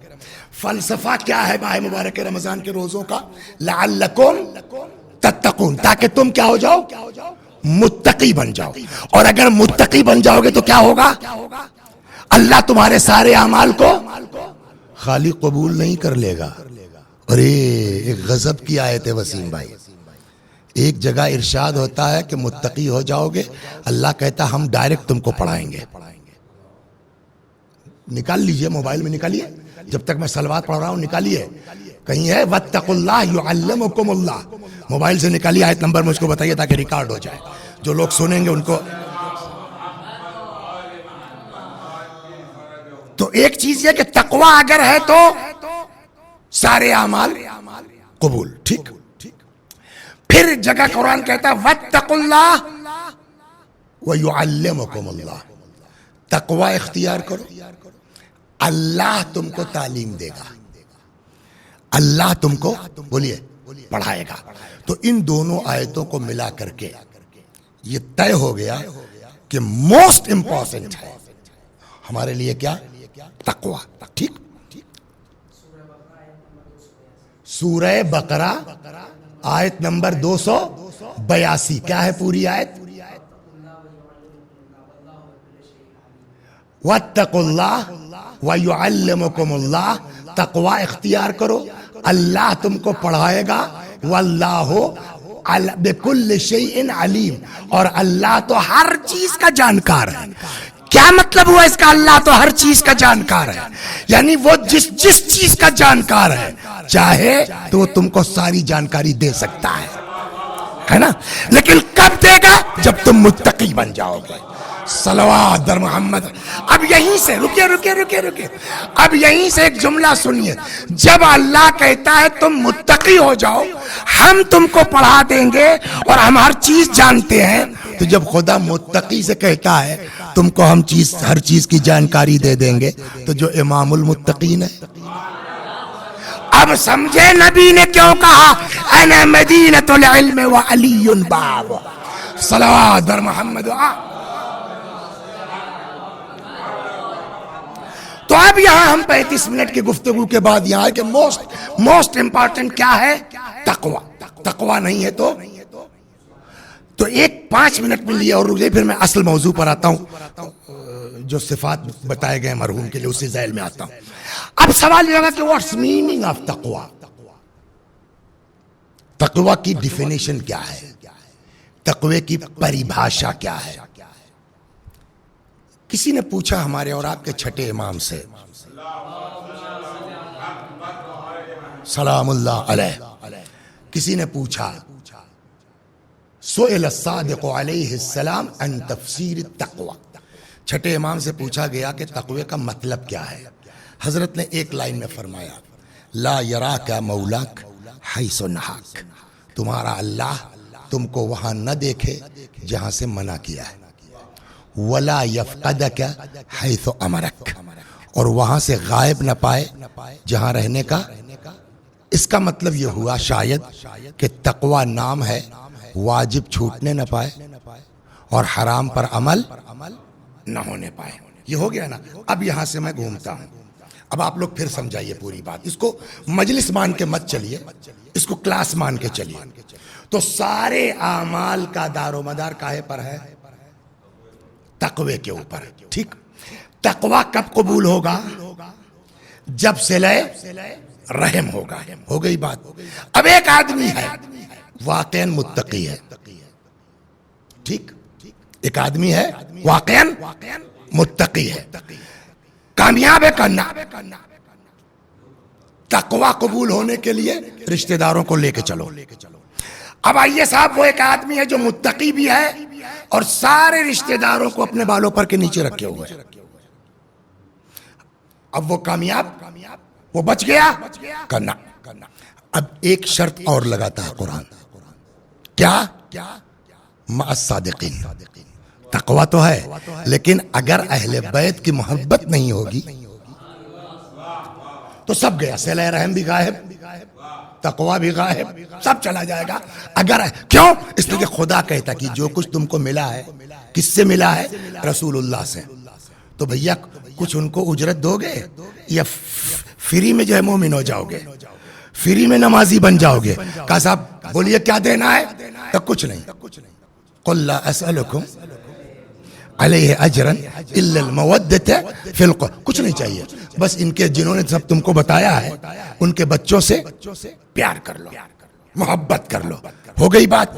فلسفہ کیا ہے ماہ مبارک رمضان کے روزوں کا؟ لعلکم تتقون, تاکہ تم کیا ہو جاؤ؟ متقی بن جاؤ. اور اگر متقی بن جاؤ گے تو کیا ہوگا؟ اللہ تمہارے سارے اعمال کو خالی قبول نہیں کر لے گا. ارے ایک غضب کی آیت ہے وسیم بھائی. ایک جگہ ارشاد ہوتا ہے کہ متقی ہو جاؤ گے, اللہ کہتا ہم ڈائریکٹ تم کو پڑھائیں گے. نکال لیجئے, موبائل میں نکالیے, جب تک میں صلوات پڑھ رہا ہوں نکالیے. کہیں ہے واتقوا اللہ یعلمکم اللہ, موبائل سے نکالیے, آیت نمبر مجھ کو بتائیے تاکہ ریکارڈ ہو جائے. جو لوگ سنیں گے ان کو. تو ایک چیز یہ کہ تقوی اگر ہے تو سارے اعمال قبول. ٹھیک. پھر جگہ قرآن کہتا ہے واتقوا اللہ ویعلمکم اللہ. تقوی اختیار کرو, اللہ تم کو تعلیم دے گا, اللہ تم کو بولیے پڑھائے گا. تو ان دونوں آیتوں کو ملا کر کے یہ طے ہو گیا کہ موسٹ امپورٹنٹ ہے ہمارے لیے کیا؟ تقوی. ٹھیک. سورہ بقرہ آیت نمبر 282. کیا ہے پوری آیت؟ واتقوا اللہ ویعلمکم اللہ. تقوی اختیار کرو, اللہ تم کو پڑھائے گا. واللہ بکل شیء علیم, اور اللہ تو ہر چیز کا جانکار ہے. کیا مطلب ہوا اس کا؟ اللہ تو ہر چیز کا جانکار ہے, یعنی وہ جس چیز کا جانکار ہے چاہے تو وہ تم کو ساری جانکاری دے سکتا ہے نا. لیکن کب دے گا؟ جب تم متقی بن جاؤ گے. صلوات در محمد. اب یہیں سے رکیے. اب یہیں سے ایک جملہ سنیے. جب اللہ کہتا ہے تم متقی ہو جاؤ, ہم تم کو پڑھا دیں گے اور ہم ہر چیز جانتے ہیں, تو جب خدا متقی سے کہتا ہے تم کو ہم ہر چیز کی جانکاری دے دیں گے, تو جو امام المتقین ہے. اب سمجھے نبی نے کیوں کہا انا مدینۃ العلم وعلی باب. صلوات در محمد. تو اب یہاں ہم 35 منٹ کی گفتگو کے بعد یہاں ہے کہ موسٹ امپورٹنٹ کیا ہے؟ تقوی. تقوی نہیں ہے تو ایک 5 منٹ میں لیا اور رک جائے, پھر میں اصل موضوع پر آتا ہوں جو صفات بتائے گئے مرحوم کے لیے, اسی ذیل میں آتا ہوں. اب سوال یہ ہوگا کہ واٹس میننگ آف تقوی؟ تقوی کی ڈیفینیشن کیا ہے؟ تقوی کی پریبھاشا کیا ہے؟ کسی نے پوچھا ہمارے اور آپ کے چھٹے امام سے, سلام اللہ علیہ, کسی نے پوچھا سئل الصادق علیہ السلام عن تفسیر التقوی. چھٹے امام سے پوچھا گیا کہ تقوی کا مطلب کیا ہے. حضرت نے ایک لائن میں فرمایا لا یراک مولاک حیث نہاک. تمہارا اللہ تم کو وہاں نہ دیکھے جہاں سے منع کیا ہے. ولا یفقدک حیث امرک, اور وہاں سے غائب نہ پائے جہاں رہنے کا. اس کا مطلب یہ ہوا شاید کہ تقوی نام ہے, واجب چھوٹنے نہ پائے اور حرام پر عمل نہ ہونے پائے. یہ ہو گیا نا. اب یہاں سے میں گھومتا ہوں. اب آپ لوگ پھر سمجھائیے پوری بات. اس کو مجلس مان کے مت چلیے, اس کو کلاس مان کے چلیے. تو سارے اعمال کا دار و مدار کاہے پر ہے؟ تقوی کے اوپر. ٹھیک. تقوی کب قبول ہوگا؟ جب صلہ رحم ہوگا. ہو گئی بات. اب ایک آدمی ہے واقعاً متقی ہے. ٹھیک. ایک آدمی ہے واقعاً متقی ہے, کامیاب ہے کرنا, تقوی قبول ہونے کے لیے رشتہ داروں کو لے کے چلو. اب آئیے صاحب، وہ ایک آدمی ہے جو متقی بھی ہے اور سارے رشتہ داروں کو اپنے بالوں پر کے نیچے رکھے ہوئے ہیں. اب وہ کامیاب، وہ بچ گیا کرنا. اب ایک شرط اور لگاتا ہے قرآن، کیا؟ مع الصادقین. تقوی تو ہے، لیکن اگر اہل بیت کی محبت نہیں ہوگی تو سب گیا. صلہ رحم بھی غائب، تقوی بھی غائب، سب چلا جائے گا. اگر کیوں؟ اس لیے کہ خدا کہتا کہ جو کچھ تم کو ملا ہے کس سے ملا ہے؟ رسول اللہ سے. تو بھیا کچھ ان کو اجرت دو گے یا فری میں جو ہے مومن ہو جاؤ گے، فری میں نمازی بن جاؤ گے؟ کہا صاحب بولیے کیا دینا ہے؟ تو کچھ نہیں. قل لا اسألکم علیہ اجرا الا المودۃ فی القربى. کچھ نہیں چاہیے، بس ان کے جنہوں نے سب تم کو بتایا ہے ان کے بچوں سے پیار کر لو، محبت کر لو. ہو گئی بات.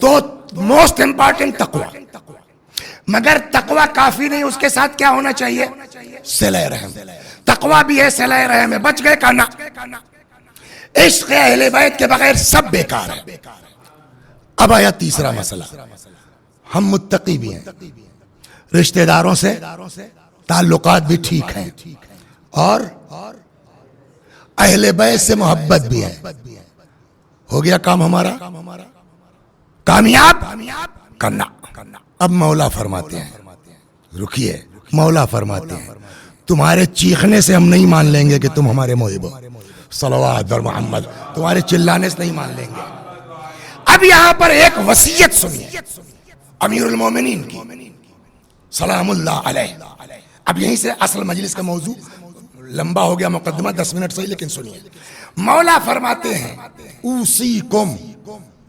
تو موسٹ امپارٹنٹ تقوی. مگر تقوی کافی نہیں، اس کے ساتھ کیا ہونا چاہیے؟ صلہ رحم. تقوی بھی ہے، صلہ رحم ہے. بچ گئے کہنا. عشق اہل بیت کے بغیر سب بیکار ہے. اب آیا تیسرا مسئلہ. ہم متقی بھی ہیں، رشتہ داروں سے تعلقات بھی ٹھیک ہیں، اور اہل بیت سے محبت بھی ہے. ہو گیا کام ہمارا کامیاب کرنا. اب مولا فرماتے ہیں، رکیے، مولا فرماتے ہیں تمہارے چیخنے سے ہم نہیں مان لیں گے کہ تم ہمارے محب ہو، صلوات بر محمد. تمہارے چلانے سے نہیں مان لیں گے. اب یہاں پر ایک وصیت سنیے امیر المومنین کی سلام اللہ علیہ. اب یہیں سے اصل مجلس کا موضوع لمبا ہو گیا، مقدمہ 10 منٹ صحیح، لیکن سنیے. مولا فرماتے ہیں اوصیکم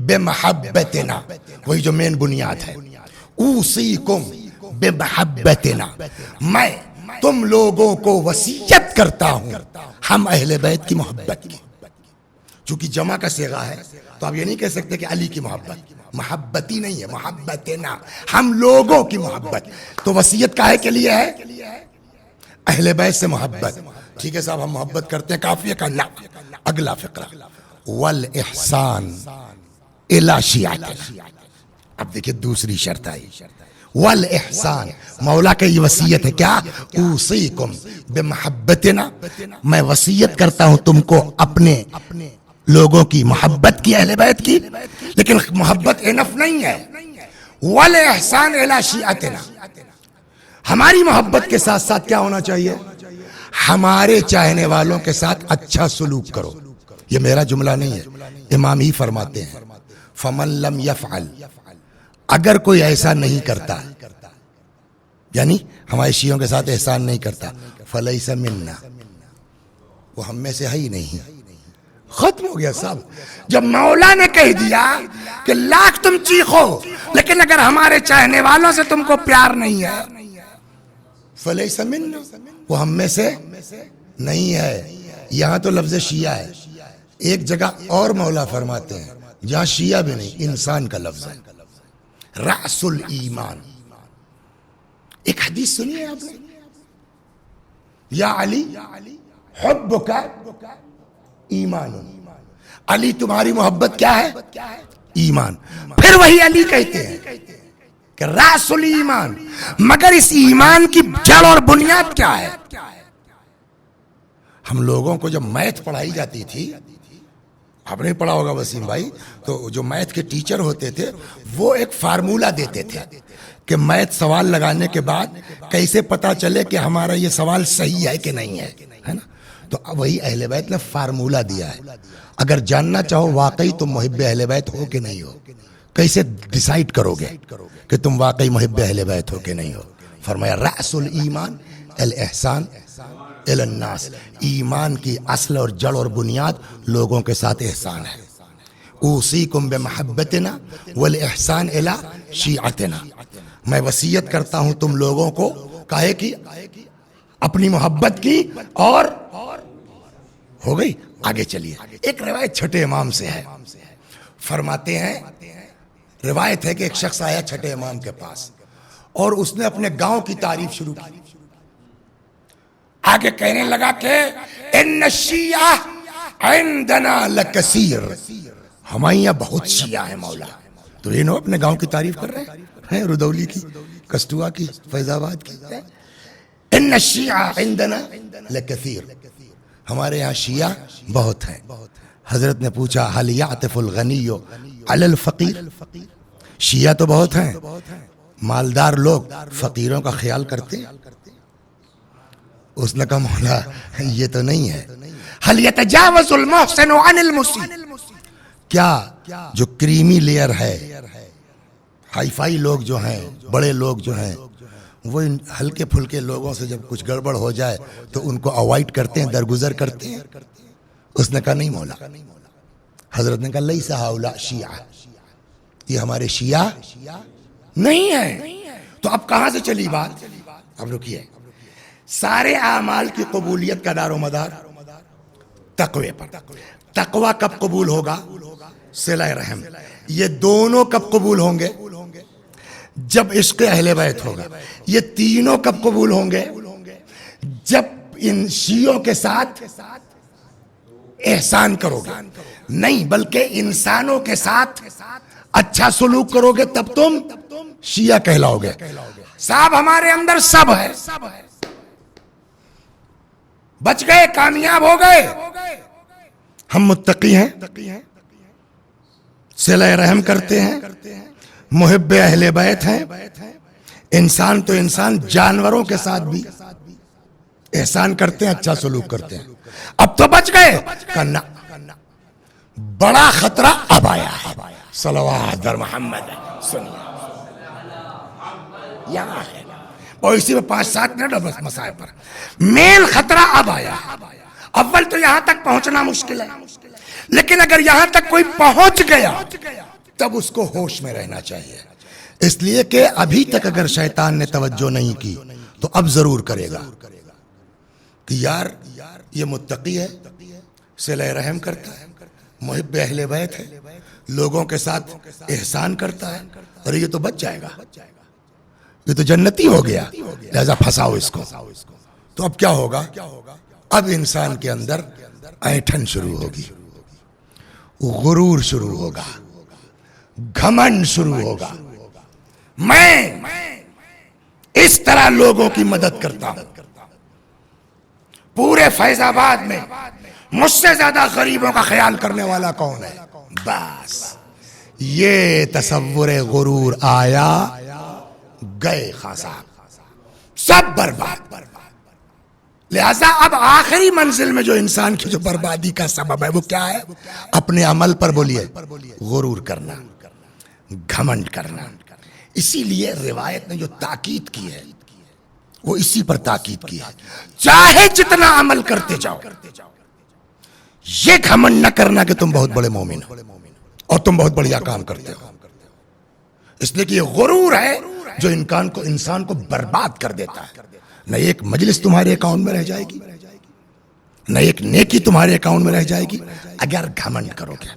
بمحبتنا، وہی جو مین بنیاد ہے. اوصیکم بمحبتنا، میں تم لوگوں کو وصیت کرتا ہوں ہم اہل بیت کی محبت کی. چونکہ جمع کا صیغہ ہے تو آپ یہ نہیں کہہ سکتے کہ علی کی محبت. محبتی نہیں ہے، محبتنا، ہم لوگوں کی محبت. تو وصیت کاہے کے لیے ہے؟ اہل بیت سے محبت. ٹھیک ہے صاحب، ہم محبت کرتے ہیں، کافی ہے کا لا. اگلا فقرہ والاحسان الی شیعتنا. اب دیکھیں دوسری شرط آئی، والاحسان. مولا کا یہ وصیت ہے کیا؟ اوصیکم بمحبتنا، میں وصیت کرتا ہوں تم کو اپنے لوگوں کی محبت کی، اہل بیت کی. لیکن محبت انف نہیں ہے. والاحسان الی شیعتنا، ہماری محبت کے ساتھ ساتھ کیا ہونا چاہیے؟ ہمارے چاہنے والوں کے ساتھ اچھا سلوک کرو. یہ میرا جملہ نہیں ہے، امام ہی فرماتے ہیں فمن لم یفعل، اگر کوئی ایسا نہیں کرتا، یعنی ہمارے شیعوں کے ساتھ احسان نہیں کرتا، فلیس منا، وہ ہم میں سے ہے ہی نہیں. ختم ہو گیا صاحب. جب مولا نے کہہ دیا کہ لاکھ تم چیخو لیکن اگر ہمارے چاہنے والوں سے تم کو پیار نہیں ہے، فلیس منا، وہ ہم میں سے نہیں ہے. یہاں تو لفظ شیعہ ہے. ایک جگہ اور مولا فرماتے ہیں جہاں شیعہ بھی نہیں، انسان کا لفظ ہے، رأس الایمان. ایک حدیث سنی ہے آپ نے، یا علی حبک ایمان، علی تمہاری محبت کیا ہے؟ ایمان. پھر وہی علی کہتے ہیں کہ رأس الایمان، مگر اس ایمان کی جڑ اور بنیاد کیا ہے؟ ہم لوگوں کو جب میتھ پڑھائی جاتی تھی، آپ نے پڑھا ہوگا وسیم بھائی، تو جو میتھ کے ٹیچر ہوتے تھے وہ ایک فارمولا دیتے تھے کہ میتھ سوال لگانے کے بعد کیسے پتا چلے کہ ہمارا یہ سوال صحیح ہے کہ نہیں ہے نا. تو وہی اہل بیت نے فارمولا دیا ہے. اگر جاننا چاہو واقعی تم محب اہل بیت ہو کہ نہیں ہو، کیسے ڈیسائیڈ کرو گے کہ تم واقعی محب اہل بیت ہو کہ نہیں ہو؟ فرمایا رأس الایمان الاحسان الی الناس، ایمان کی اصل اور جڑ اور بنیاد لوگوں کے ساتھ احسان ہے. اوصیکم بمحبتنا والاحسان الی شیعتنا، میں وصیت کرتا ہوں تم لوگوں کو کاہے کی؟ اپنی محبت کی. اور ہو گئی. آگے چلیے. ایک روایت چھٹے امام سے ہے، فرماتے ہیں، روایت ہے کہ ایک شخص آیا چھٹے امام کے پاس اور اس نے اپنے گاؤں کی تعریف شروع کی. آگے کہنے لگا کہ ان الشیعہ عندنا لکثیر، ہمارے یہاں بہت شیعہ ہیں مولا. تو یہ نو اپنے گاؤں کی تعریف کر رہے ہیں، ردولی کی، کسٹوا کی، فیض آباد کی. ان الشیعہ عندنا لکثیر، ہمارے یہاں شیعہ بہت ہیں. حضرت نے پوچھا حل یعطف الغنی علی الفقیر، شیعہ تو بہت ہیں، مالدار لوگ فقیروں کا خیال کرتے ہیں؟ اس نے کہا مولا یہ تو نہیں ہے. حل یتجاوز المحسن عن المسیء، کیا جو کریمی لیئر ہے، ہائی فائی لوگ جو ہیں، بڑے لوگ جو ہیں، وہ ان ہلکے پھلکے لوگوں سے جب کچھ گڑبڑ ہو جائے تو ان کو اوائڈ کرتے ہیں، درگزر کرتے ہیں؟ اس نے کہا نہیں مولا. حضرت نے کہا لیس ہؤلاء شیعہ، یہ ہمارے شیعہ نہیں ہیں. تو اب کہاں سے چلی بات؟ اب رکیے. سارے اعمال کی قبولیت کا دار و مدار تقوی پر. تقوی کب قبول ہوگا؟ صلہ رحم. یہ دونوں کب قبول ہوں گے؟ جب عشق اہل بیت ہوگا. یہ تینوں کب قبول ہوں گے؟ جب ان شیعوں کے ساتھ احسان کرو گے، نہیں بلکہ انسانوں کے ساتھ اچھا سلوک کرو گے تب تم شیعہ کہلاؤ گے. صاحب ہمارے اندر سب ہے، بچ گئے، کامیاب ہو گئے. ہم متقی ہیں، صلہ رحم کرتے ہیں، محب اہل بیت ہیں. انسان تو انسان، جانوروں کے ساتھ بھی احسان کرتے ہیں، اچھا سلوک کرتے ہیں. اب تو بچ گئے. کہنا بڑا خطرہ اب آیا ہے. صلوات در محمد. سنیے یہاں ہے اور اسی میں 5-7 منٹ بس مسائل پر. مین خطرہ اب آیا ہے. اول تو یہاں تک پہنچنا مشکل ہے، لیکن اگر یہاں تک کوئی پہنچ گیا تب اس کو ہوش میں رہنا چاہیے. اس لیے کہ ابھی تک اگر شیطان نے توجہ نہیں کی تو اب ضرور کرے گا کہ یار یہ متقی ہے، صلہ رحم کرتا ہے، محب اہل بیت ہے، لوگوں کے ساتھ احسان کرتا ہے، اور یہ تو بچ جائے گا، یہ تو جنتی ہو گیا، لہذا پھنساؤ اس کو. تو اب کیا ہوگا؟ اب انسان کے اندر ایٹھن شروع ہوگی، غرور شروع ہوگا، گھمنڈ شروع ہوگا. میں اس طرح لوگوں کی مدد کرتا ہوں. پورے فیض آباد میں مجھ سے زیادہ غریبوں کا خیال کرنے والا کون ہے؟ بس یہ تصور غرور آیا، گئے خان صاحب، سب برباد. لہذا اب آخری منزل میں جو انسان کی جو بربادی کا سبب ہے وہ کیا ہے؟ اپنے عمل پر بولیے غرور کرنا، گھمنڈ کرنا. اسی لیے روایت نے جو تاکید کی ہے وہ اسی پر تاکید کی ہے. چاہے جتنا عمل کرتے جاؤ، یہ گھمنڈ نہ کرنا کہ تم بہت بڑے مومن ہو اور تم بہت بڑھیا کام کرتے ہو. اس لیے کہ یہ غرور ہے جو انسان کو برباد کر دیتا ہے. نہ ایک مجلس تمہارے اکاؤنٹ میں رہ جائے گی، نہ ایک نیکی تمہارے اکاؤنٹ میں رہ جائے گی اگر گھمنڈ کرو گے.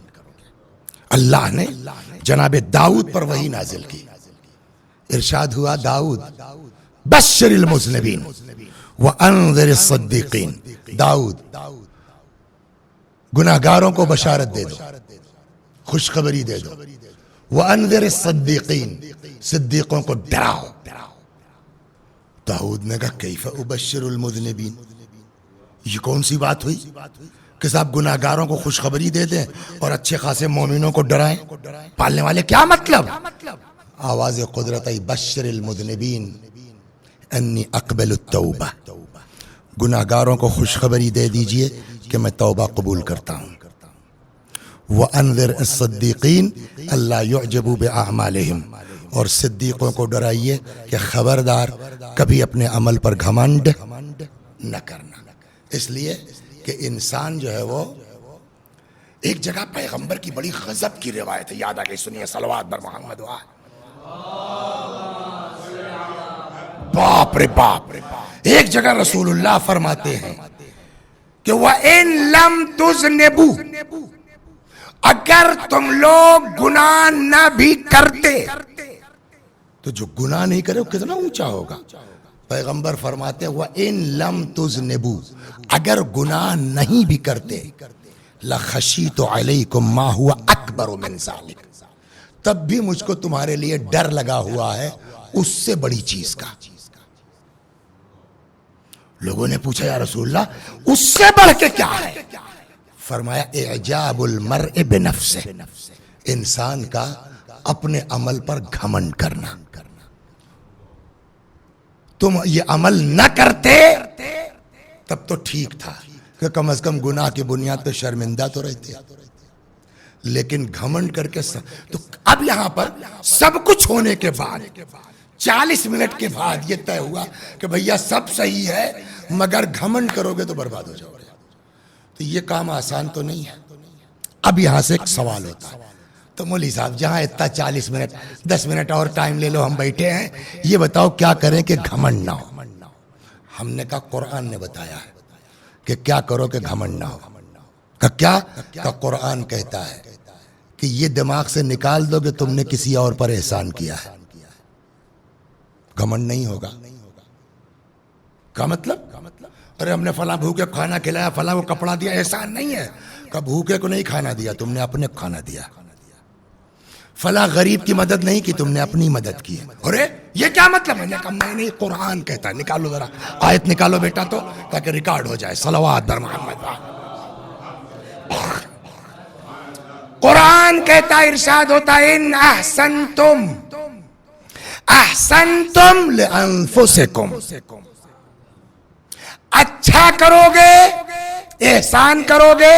اللہ نے جناب داؤد پر وحی نازل کی. ارشاد ہوا داؤد بشر المذنبین وانذر الصدیقین. داؤد گناہگاروں کو بشارت دے دو، خوشخبری دے دو. وانذر الصدیقین، صدیقوں کو ڈراؤ. داؤد نے کہا کیف ابشر المذنبین، یہ کون سی بات ہوئی کہ صاحب گناہگاروں کو خوشخبری دے دیں اور اچھے خاصے مومنوں کو ڈرائیں؟ پالنے والے کیا مطلب؟ آواز قدرت بشر المذنبین انی اقبل التوبہ، گناہگاروں کو خوشخبری دے دیجئے کہ میں توبہ قبول کرتا ہوں. وانذر الصدیقین اللہ یعجب باعمالہم، اور صدیقوں کو ڈرائیے کہ خبردار کبھی اپنے عمل پر گھمنڈ نہ کرنا. اس لیے کہ انسان جو ہے وہ ایک جگہ پیغمبر کی بڑی غضب کی روایت ہے، یاد آ گئی، سنیے صلوات بر محمد. باپ رے باپ، ایک جگہ رسول اللہ فرماتے ہیں کہ وَإِن لَمْ تُذْنِبُوا، اگر تم لوگ گناہ نہ بھی کرتے تو جو گناہ نہیں کرے وہ کتنا اونچا ہوگا. پیغمبر فرماتے ہیں وَإِن لَمْ تُذْنِبُوا، اگر گناہ نہیں بھی کرتے لخشیت علیکم ما ہوا اکبر من ذالک، تب بھی مجھ کو تمہارے لیے ڈر لگا ہوا ہے اس سے بڑی چیز کا۔ لوگوں نے پوچھا یا رسول اللہ اس سے بڑھ کے کیا ہے؟ فرمایا اعجاب المرء بنفسہ، انسان کا اپنے عمل پر گھمنڈ کرنا۔ تم یہ عمل نہ کرتے تب تو ٹھیک تھا کہ کم از کم گناہ کی بنیاد پہ شرمندہ تو رہتے، لیکن گھمنڈ کر کے تو اب یہاں پر سب کچھ ہونے کے بعد 40 منٹ کے بعد یہ طے ہوا کہ بھیا سب صحیح ہے مگر گھمنڈ کرو گے تو برباد ہو جاؤ گے۔ تو یہ کام آسان تو نہیں ہے۔ اب یہاں سے ایک سوال ہوتا ہے، تو مولوی صاحب جہاں اتنا 40 منٹ 10 منٹ اور ٹائم لے لو، ہم بیٹھے ہیں، یہ بتاؤ کیا کریں کہ گھمنڈ نہ ہو؟ ہم نے کہا قرآن نے بتایا ہے کہ کیا کرو کہ گھمنڈ نہ ہو۔ کیا کہ قرآن کہتا ہے کہ یہ دماغ سے نکال دو کہ تم نے کسی اور پر احسان کیا ہے، گھمنڈ نہیں ہوگا۔ کا مطلب ارے ہم نے فلاں بھوکے کو کھانا کھلایا، فلاں کو کپڑا دیا، احسان نہیں ہے۔ کہ بھوکے کو نہیں کھانا دیا، تم نے اپنے کو کھانا دیا۔ فلاں غریب کی مدد نہیں کی، تم نے اپنی مدد کی۔ ارے یہ کیا مطلب؟ میں نے کہا میں نہیں، قرآن کہتا ہے۔ نکالو ذرا آیت نکالو بیٹا تو، تاکہ ریکارڈ ہو جائے۔ صلوات بر محمد۔ قرآن کہتا ہے، ارشاد ہوتا ہے ان احسنتم احسنتم لانفسکم، اچھا کرو گے، احسان کرو گے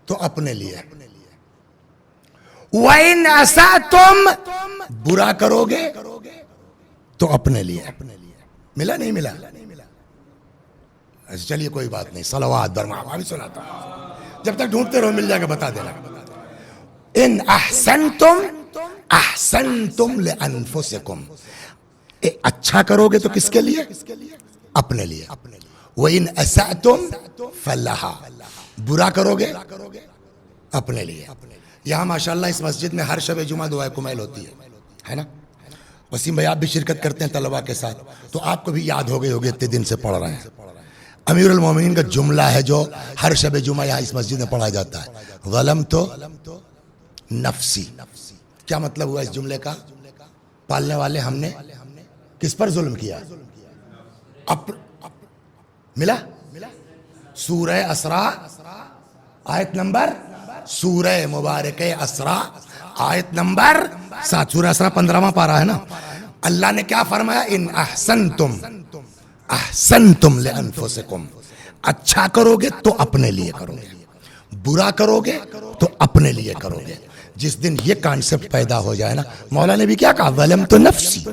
تو اپنے لیے، وَإِنْ أَسَأْتُمْ، برا کرو گے تو اپنے لیے۔ ملا نہیں ملا؟ چلیے کوئی بات نہیں، صلوات بر محمد۔ ابھی سناتا ہوں، جب تک ڈھونڈتے رہو مل جائے گا، بتا دینا۔ ان احسنتم احسنتم لانفسکم، اچھا کرو گے تو کس کے لیے؟ اپنے لیے۔ وَإِنْ أَسَأْتُمْ فَلَهَا، برا کرو گے اپنے لیے۔ یہاں ماشاءاللہ اس مسجد میں ہر شب جمعہ دعائے کمیل ہوتی ہے نا؟ وسیم بھائی آپ بھی شرکت کرتے ہیں طلباء کے ساتھ، تو آپ کو بھی یاد ہو گئی ہوگی، اتنے دن سے پڑھ رہے ہیں۔ امیر المومنین کا جملہ ہے جو ہر شب جمعہ یہاں اس مسجد میں پڑھا جاتا ہے، ظلمت نفسی۔ کیا مطلب ہوا اس جملے کا؟ پالنے والے ہم نے کس پر ظلم کیا؟ ملا؟ سورہ اسراء آیت نمبر، سورہ مبارک اسراء آیت نمبر 7، سورہ اسراء 15واں پارہ ہے نا۔ اللہ نے کیا فرمایا؟ ان احسنتم احسنتم لانفسکم، اچھا کرو گے تو اپنے لیے کرو گے، برا کرو گے تو اپنے لیے کرو گے۔ جس دن یہ کانسیپٹ پیدا ہو جائے نا، مولا نے بھی کیا کہا؟ ظلمت نفسی،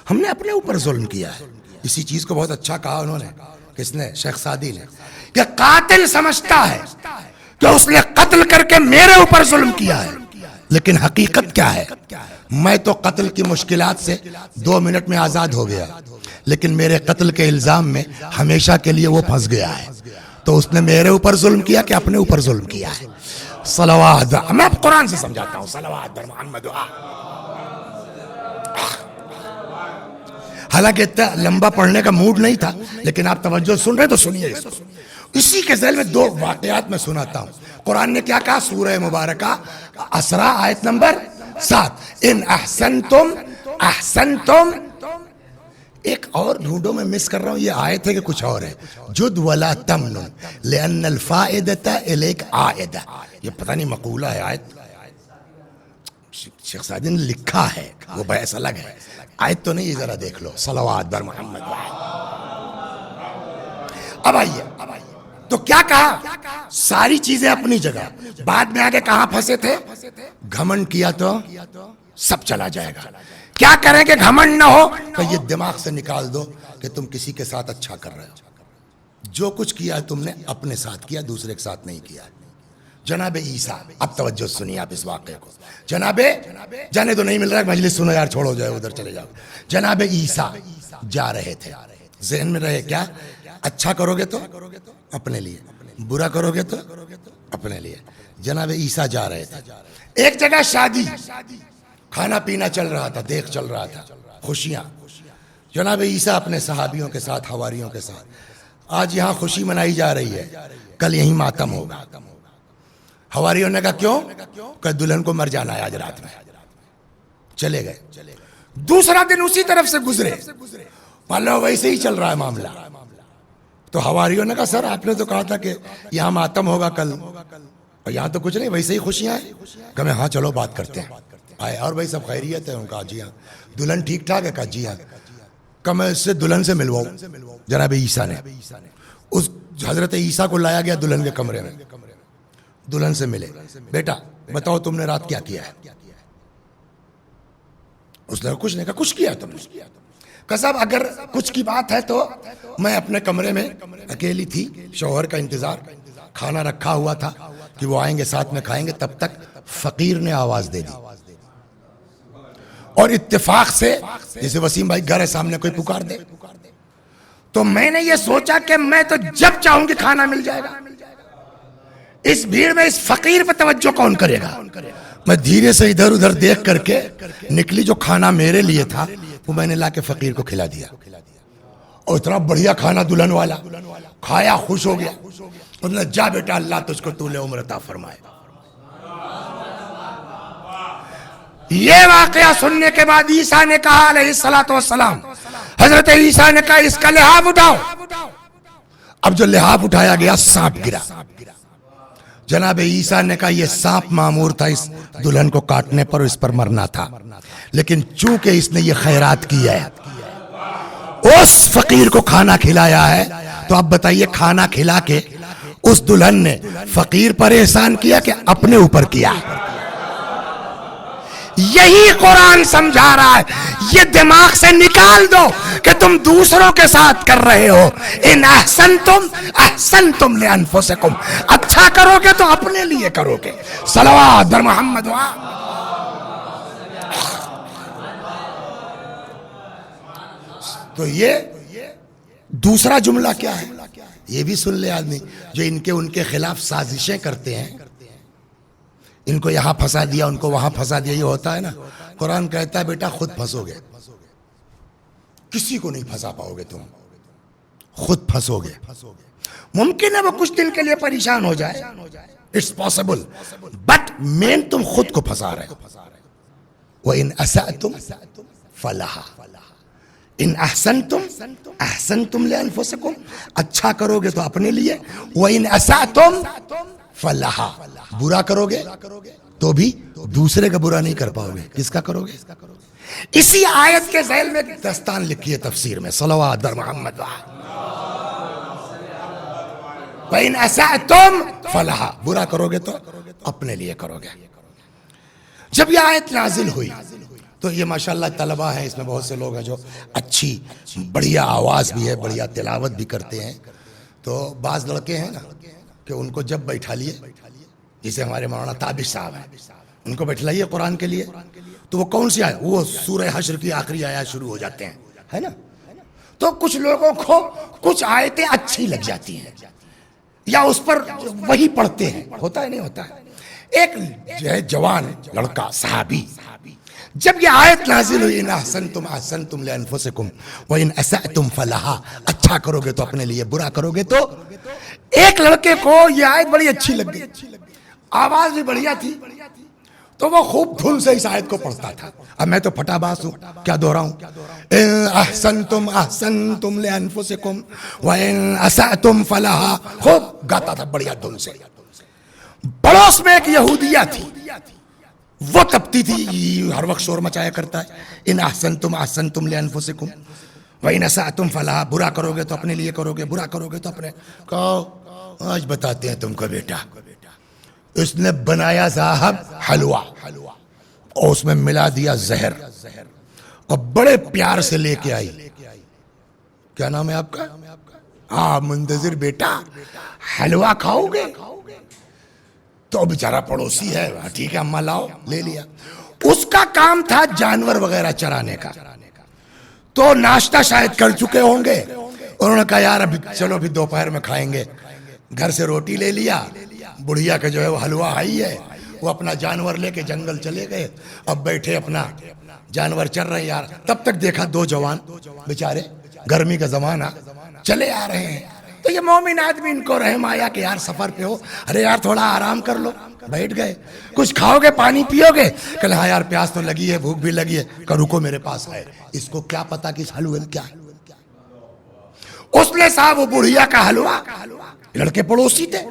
ہم نے اپنے اوپر ظلم کیا ہے۔ اسی چیز کو بہت اچھا کہا انہوں نے، کس نے؟ شیخ سعدی نے، کہ قاتل سمجھتا ہے کہ اس نے قتل کر کے میرے اوپر ظلم کیا ہے، لیکن حقیقت کیا ہے؟ میں تو قتل کی مشکلات سے 2 منٹ میں آزاد ہو گیا، لیکن میرے قتل کے الزام میں ہمیشہ کے لیے وہ پھنس گیا ہے۔ تو اس نے میرے اوپر ظلم کیا کہ اپنے اوپر ظلم کیا ہے؟ صلوات، میں اب قرآن سے سمجھاتا ہوں، صلوات بر محمد۔ حالانکہ اتنا لمبا پڑھنے کا موڈ نہیں تھا، لیکن آپ توجہ سن رہے تو سنیے اس کو۔ اسی کے ذیل میں 2 واقعات میں سناتا ہوں۔ قرآن نے کیا کہا؟ سورہ مبارکہ اسراء آیت نمبر 7، ان احسنتم احسنتم۔ ایک اور ڈھونڈو، میں مس کر رہا ہوں، یہ آیت ہے کہ کچھ اور ہے؟ جد ولا تمنن لأن الفائدۃ الیک عائدہ، یہ پتہ نہیں مقولہ ہے آیت، شیخ سعدی نے لکھا ہے، وہ بحث الگ ہے، آیت تو نہیں، ذرا دیکھ لو۔ صلوات بر محمد۔ اب آئیے، تو کیا کہا؟ ساری چیزیں اپنی جگہ، بعد میں آگے کہاں پھنسے تھے؟ گھمنڈ کیا تو سب چلا جائے گا۔ کیا کریں کہ گھمنڈ نہ ہو؟ تو یہ دماغ سے نکال دو کہ تم کسی کے ساتھ اچھا کر رہے ہو۔ جو کچھ کیا ہے تم نے اپنے ساتھ کیا، دوسرے کے ساتھ نہیں کیا۔ جناب عیسیٰ، اب توجہ سنیے آپ اس واقعے کو۔ جناب، جانے تو نہیں مل رہا ہے، مجلس سنو یار، چھوڑو جائے ادھر چلے جاؤ۔ جناب عیسیٰ جا رہے تھے، ذہن میں رہے کیا؟ اچھا کرو گے تو اپنے لیے، برا کرو گے تو اپنے لیے۔ جناب عیسیٰ جا رہے تھے، ایک جگہ شادی، کھانا پینا چل رہا تھا، دیکھ چل رہا تھا، خوشیاں۔ جناب عیسیٰ اپنے صحابیوں کے ساتھ، حواریوں کے ساتھ آج یہاں خوشی منائی جا رہی ہے، کل یہیں ماتم ہوگا۔ حواریوں نے کہا کیوں؟ کہ دلہن کو مر جانا ہے آج رات میں۔ چلے گئے۔ دوسرا دن اسی طرف سے گزرے، پالو ویسے ہی چل رہا ہے معاملہ۔ تو حواریوں نے کہا سر آپ نے تو کہا تھا کہ یہاں ماتم ہوگا کل، اور یہاں تو کچھ نہیں، ویسے ہی خوشیاں ہیں۔ کہ ہاں چلو بات کرتے ہیں۔ آئے اور بھائی سب خیریت ہے؟ ان کا جی ہاں۔ دلہن ٹھیک ٹھاک ہے؟ کہا جی ہاں۔ کہ میں اس سے دلہن سے ملواؤں؟ جناب عیسیٰ نے، اس حضرت عیسیٰ کو لایا گیا دلہن کے کمرے میں، دلہن سے ملے۔ بیٹا بتاؤ تم نے رات کیا کیا ہے؟ اس نے کچھ نہیں کہا۔ کچھ کیا تم نے؟ کہ صاحب اگر کچھ کی بات ہے تو میں اپنے کمرے میں اکیلی تھی، شوہر کا انتظار، کھانا رکھا ہوا تھا کہ وہ آئیں گے ساتھ میں کھائیں گے، تب تک فقیر نے آواز دے دی، اور اتفاق سے جیسے وسیم بھائی گھر ہے سامنے کوئی پکار دے، تو میں نے یہ سوچا کہ میں تو جب چاہوں گی کھانا مل جائے گا، اس بھیڑ میں اس فقیر پہ توجہ کون کرے گا؟ میں دھیرے سے ادھر ادھر دیکھ کر کے نکلی، جو کھانا میرے لیے تھا وہ میں نے لا کے فقیر کو کھلا دیا، اور اتنا بڑھیا کھانا دلہن والا، کھایا خوش ہو گیا۔ انہوں نے جا بیٹا اللہ تجھ کو طول عمر عطا فرمائے۔ یہ واقعہ سننے کے بعد عیسیٰ نے کہا علیہ السلام، حضرت عیسیٰ نے کہا اس کا لحاف اٹھاؤ۔ اب جو لحاف اٹھایا گیا سانپ گرا۔ جناب عیسیٰ نے کہا یہ سانپ معمور تھا اس دلہن کو کاٹنے پر، اس پر مرنا تھا، لیکن چونکہ اس نے یہ خیرات کی ہے، اس فقیر کو کھانا کھلایا ہے، تو اب بتائیے کھانا کھلا کے اس دلہن نے فقیر پر احسان کیا کہ اپنے اوپر کیا؟ یہی قرآن سمجھا رہا ہے، یہ دماغ سے نکال دو کہ تم دوسروں کے ساتھ کر رہے ہو۔ ان احسنتم احسنتم لانفسکم، اچھا کرو گے تو اپنے لیے کرو گے۔ صلوات بر محمد۔ تو یہ دوسرا جملہ کیا ہے یہ بھی سن لے آدمی، جو ان کے خلاف سازشیں کرتے ہیں، ان کو یہاں پھنسا دیا، ان کو وہاں پھنسا دیا، یہ ہوتا ہے نا۔ قرآن کہتا ہے بیٹا خود پھنسو گے، کسی کو نہیں پھنسا پاؤ گے، تم خود پھنسو گے۔ ممکن ہے وہ کچھ دن کے لیے پریشان ہو جائے، اٹس پاسبل، بٹ مین تم خود کو پھنسا رہے ہو۔ وَإِنْ أَسَأْتُمْ فَلَهَا، ان احسنتم احسنتم لانفسکم، اچھا کرو گے تو اپنے لیے، وَإِنْ أَسَأْتُمْ فَلَهَا، برا کرو گے تو بھی دوسرے کا برا نہیں کر پاؤ گے، کس کا کرو گے؟ اسی آیت کے ذیل میں دستان لکھی ہے تفسیر میں، صلوات بر محمد۔ وَإِنْ أَسَأْتُمْ فَلَهَا، برا کرو گے تو اپنے لیے کرو گے۔ جب یہ آیت نازل ہوئی تو یہ ماشاءاللہ طلبہ ہیں، اس میں بہت سے لوگ ہیں جو اچھی بڑھیا آواز بھی ہے، بڑھیا تلاوت بھی کرتے ہیں، تو بعض لڑکے ہیں نا کہ ان کو جب بیٹھا لیے، جسے ہمارے مولانا تابش صاحب ہیں، ان کو بیٹھلائیے قرآن کے لیے، تو وہ کون سی آیت؟ وہ سورہ حشر کی آخری آیات شروع ہو جاتے ہیں، ہے نا۔ تو کچھ لوگوں کو کچھ آیتیں اچھی لگ جاتی ہیں، یا اس پر وہی پڑھتے ہیں، ہوتا ہے نہیں ہوتا ہے۔ ایک جو ہے جوان لڑکا صحابی، جب یہ آیت نازل ہوئی، ان احسنتم احسنتم لانفسکم وان اسأتم فلہا، اچھا کرو گے تو اپنے لیے، برا کرو گے تو، ایک لڑکے کو یہ آیت بڑی اچھی لگ گئی، آواز بھی بڑھیا تھی، تو وہ خوب دھن سے اس آیت کو پڑھتا تھا۔ اب میں تو پھٹا باس ہوں، کیا دہراؤں؟ ان احسنتم احسنتم لانفسکم وان اسأتم فلہا، خوب گاتا تھا بڑھیا دھن سے۔ پڑوس میں ایک یہودیہ تھی، وہ تپتی تھی، ہر وقت شور مچایا کرتا ہے، ان احسنتم احسنتم لانفسکم وان اسأتم فلہا، برا کرو گے تو اپنے لیے کرو گے، برا کرو گے تو اپنے۔ کہو آج بتاتے ہیں تم کو بیٹا، اس نے بنایا صاحب حلوہ، اور اس میں ملا دیا زہر، اور بڑے پیار سے لے کے آئی۔ کیا نام ہے آپ کا؟ ہاں منتظر بیٹا، حلوہ کھاؤ گے؟ تو بیچارہ پڑوسی ہے، ٹھیک ہے اماں لاؤ، لے لیا۔ اس کا کام تھا جانور وغیرہ چرانے کا، تو ناشتہ شاید کر چکے ہوں گے، انہوں نے کہا یار ابھی چلو ابھی دوپہر میں کھائیں گے، گھر سے روٹی لے لیا، بڑھیا کا جو ہے وہ حلوہ آئی ہے، وہ اپنا جانور لے کے جنگل چلے گئے، اب بیٹھے اپنا جانور چر رہے یار۔ تب تک دیکھا دو جوان بیچارے، گرمی کا زمانہ، چلے آ رہے ہیں، تو یہ مومن آدمی ان کو رحم آیا کہ یار سفر پہ ہو، ارے یار تھوڑا آرام کر لو، بیٹھ گئے. کچھ کھاؤ گے، پانی پیو گے؟ کہ ہاں یار پیاس تو لگی ہے، بھوک بھی لگی ہے. کہ رکو میرے پاس ہے. اس کو کیا پتا کہ اس حلوے میں کیا ہے. اس نے صاحب وہ بڑھیا کا حلوہ، لڑکے پڑوسی تھے،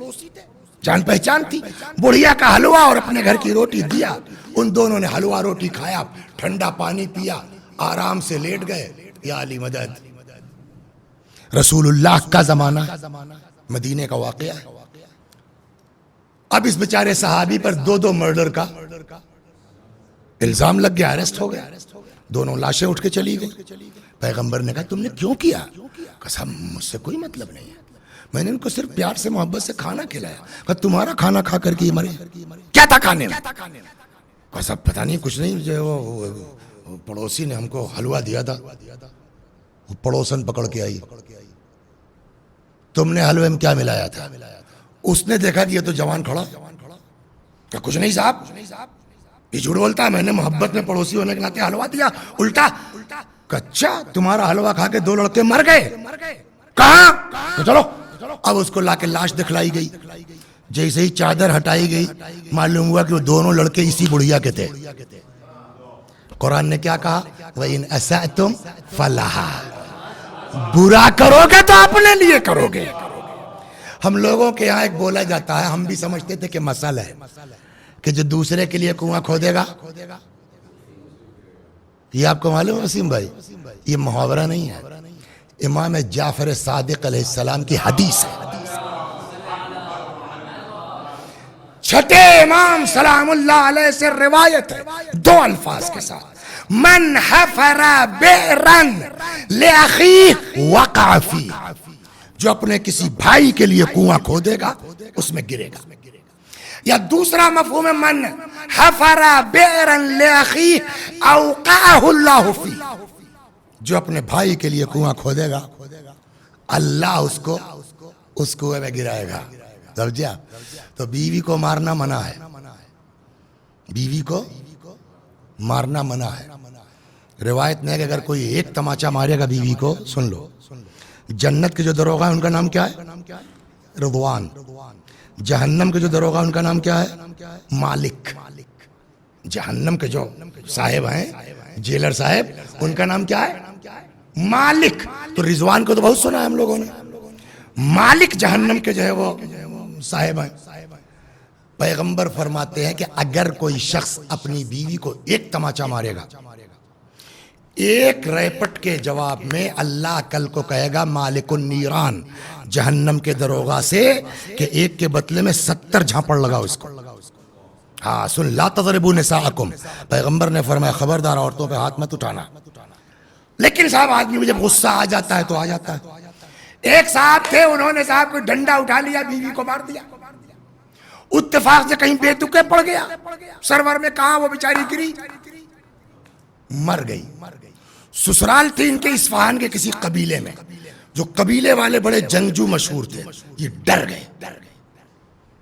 جان پہچان تھی، بڑھیا کا حلوہ اور اپنے گھر کی روٹی دیا. ان دونوں نے حلوہ روٹی کھایا، ٹھنڈا پانی پیا، آرام سے لیٹ گئے. یا علی مدد. رسول اللہ کا زمانہ، مدینے کا واقعہ ہے. اب اس بیچارے صحابی پر دو مرڈر کا الزام لگ گیا، اریسٹ ہو گیا. دونوں لاشیں اٹھ کے چلی گئی. پیغمبر نے کہا تم نے کیوں کیا؟ قسم مجھ سے کوئی مطلب نہیں ہے، میں نے ان کو صرف پیار سے محبت سے کھانا کھلایا. کہا تمہارا کھانا کھا کر کے یہ مرے؟ کیا تھا کھانے میں؟ قسم پتہ نہیں، کچھ نہیں، جو وہ پڑوسی نے ہم کو حلوہ دیا تھا، وہ پڑوسن پکڑ کے آئی. تم نے حلوے میں کیا ملایا تھا؟ اس نے دیکھا کہ یہ تو جوان کھڑا. کہ کچھ نہیں صاحب، یہ جھوٹ بولتا ہے، میں نے محبت میں پڑوسی ہونے کے ناطے حلوہ دیا. الٹا کچا تمہارا حلوہ کھا کے 2 لڑکے مر گئے. کہاں؟ تو چلو. اب اس کو لا کے لاش دکھلائی گئی. جیسے ہی چادر ہٹائی گئی معلوم ہوا کہ وہ دونوں لڑکے اسی بڑھیا کے تھے. قرآن نے کیا کہا؟ وَإِنْ أَسَأْتُمْ فَلَهَا. برا کرو گے تو اپنے لیے کرو گے. ہم لوگوں کے یہاں ایک بولا جاتا ہے، ہم بھی سمجھتے تھے کہ مسئلہ ہے کہ جو دوسرے کے لیے کنواں کھودے گا. یہ آپ کو معلوم ہے وسیم بھائی، یہ محاورہ نہیں ہے، امام جعفر صادق علیہ السلام کی حدیث ہے. چھٹے امام سلام اللہ علیہ سے روایت ہے 2 الفاظ کے ساتھ: من حفر بئرا لأخیہ وقع فیہ. جو اپنے کسی بھائی کے لیے کنواں کھودے گا اس میں گرے گا. یا دوسرا مفہوم ہے من حفر بئرا لأخیہ اوقعہ اللہ فیہ. جو اپنے بھائی کے لیے کنواں کھودے گا اللہ اس کنویں میں گرائے گا. سمجھے آپ؟ تو بیوی کو مارنا منع ہے، بیوی کو مارنا منع ہے. روایت میں ہے کہ اگر کوئی ایک تماچا مارے گا بیوی کو، سن لو، جنت کے جو دروغہ ہیں ان کا نام کیا ہے؟ رضوان. جہنم کے جو دروغہ ان کا نام کیا ہے؟ مالک. جہنم کے جو صاحب ہیں، جیلر صاحب، ان کا نام کیا ہے؟ مالک. تو رضوان کو تو بہت سنا ہے ہم لوگوں نے. مالک جہنم کے جو ہے وہ صاحب ہیں. پیغمبر فرماتے ہیں کہ اگر کوئی شخص اپنی بیوی کو ایک تماچا مارے گا، ایک ریپٹ کے جواب میں اللہ کل کو کہے گا مالک النیران، جہنم کے دروغہ سے، کہ ایک کے بدلے میں 70 جھاپڑ لگاؤ اس کو. ہاں سن، لا تضربوا نساءکم، پیغمبر نے فرمایا خبردار عورتوں پہ ہاتھ مت اٹھانا. لیکن صاحب آدمی میں جب غصہ آ جاتا ہے تو آ جاتا ہے. ایک صاحب تھے، انہوں نے صاحب کوئی ڈنڈا اٹھا لیا، بیوی کو مار دیا. اتفاق سے کہیں بے تکے پڑ گیا، سرور میں کہاں وہ بیچاری گری، مر گئی. سسرال تھی ان کے اصفہان کے کسی قبیلے میں، جو قبیلے والے بڑے جنگجو مشہور تھے. یہ ڈر گئے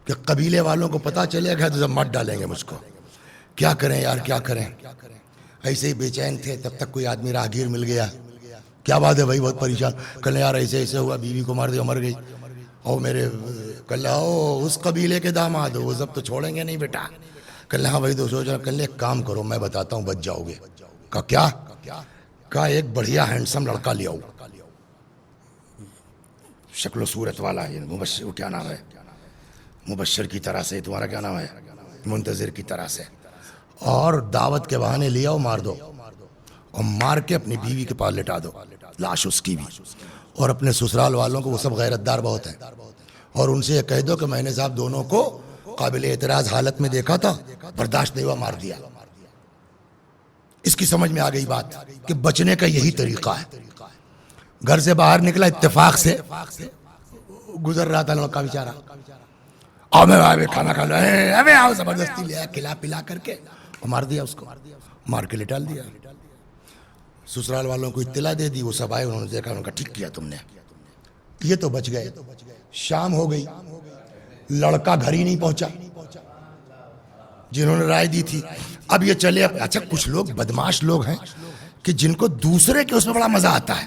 کہ قبیلے والوں کو پتا چلے گا تو مت ڈالیں گے مجھ کو. کیا کریں یار، کیا کریں. ایسے ہی بے چین تھے، تب تک کوئی آدمی راہگیر مل گیا. کیا بات ہے بھائی، بہت پریشان. کل یار ایسے ایسے ہوا، بیوی کو مار دیا، مر گئی. او میرے کل اس قبیلے کے داماد، وہ سب تو چھوڑیں گے نہیں بیٹا. کل ہاں بھائی، تو سوچ رہا کل ایک کام کرو، میں بتاتا ہوں، بچ جاؤ گے. کیا؟ کہا ایک بڑھیا ہینڈسم لڑکا لے آؤ، شکل و صورت والا. مبشر، کیا نام ہے، مبشر کی طرح سے. تمہارا کیا نام ہے؟ منتظر کی طرح سے. اور دعوت کے بہانے لے آؤ، مار دو، اور مار کے اپنی بیوی کے پاس لٹا دو، لاش اس کی بھی. اور اپنے سسرال والوں کو، وہ سب غیرت دار بہت ہیں، اور ان سے یہ کہہ دو کہ میں نے صاحب دونوں کو قابل اعتراض حالت میں دیکھا تھا، برداشت نہیں ہوا، مار دیا. اس کی سمجھ میں آ گئی بات کہ بچنے کا یہی طریقہ ہے. گھر سے باہر نکلا، اتفاق سے گزر رہا تھا لڑکا بیچارہ. آؤ میں کھانا کھا لو، ابے آؤ، زبردستی لے کھلا پلا کر کے مار دیا. اس کو مار کے لٹال دیا. سسرال والوں کو اطلاع دے دی، وہ سب آئے، انہوں نے دیکھا، انہوں نے کہا ٹھیک کیا تم نے. یہ تو بچ گئے. شام ہو گئی، لڑکا گھر ہی نہیں پہنچا جنہوں نے رائے دی تھی. اب یہ چلے. اچھا کچھ لوگ بدماش لوگ ہیں کہ جن کو دوسرے کے اس میں بڑا مزہ آتا ہے.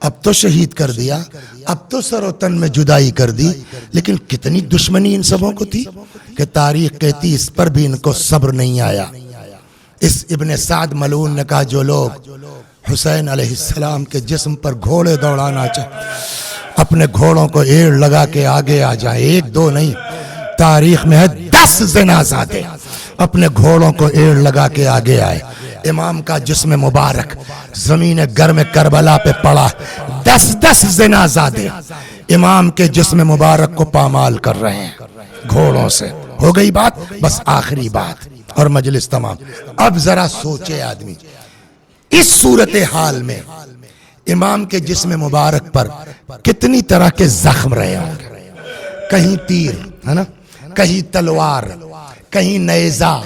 اب تو شہید کر دیا، اب تو سر و تن میں جدائی کر دی، لیکن کتنی دشمنی ان سبوں کو تھی کہ تاریخ کہتی اس پر بھی ان کو صبر نہیں آیا۔ اس ابن سعد ملعون نے کہا جو لوگ حسین علیہ السلام کے جسم پر گھوڑے دوڑانا چاہتے اپنے گھوڑوں کو ایڑ لگا کے آگے آ جائیں، ایک دو نہیں، تاریخ میں ہے 10 زنازادے اپنے گھوڑوں کو ایڑ لگا کے آگے آئے۔ امام کا جسم مبارک زمین گرم کربلا پہ پڑا، 10 زنازادے امام کے جسم مبارک کو پامال کر رہے ہیں گھوڑوں سے۔ ہو گئی بات، بس آخری بات اور مجلس تمام۔ اب ذرا سوچے آدمی اس صورتحال میں امام کے جسم مبارک پر کتنی طرح کے زخم رہے ہوں گے، کہیں تیر ہے نا، کہیں تلوار، کہیں نیزہ۔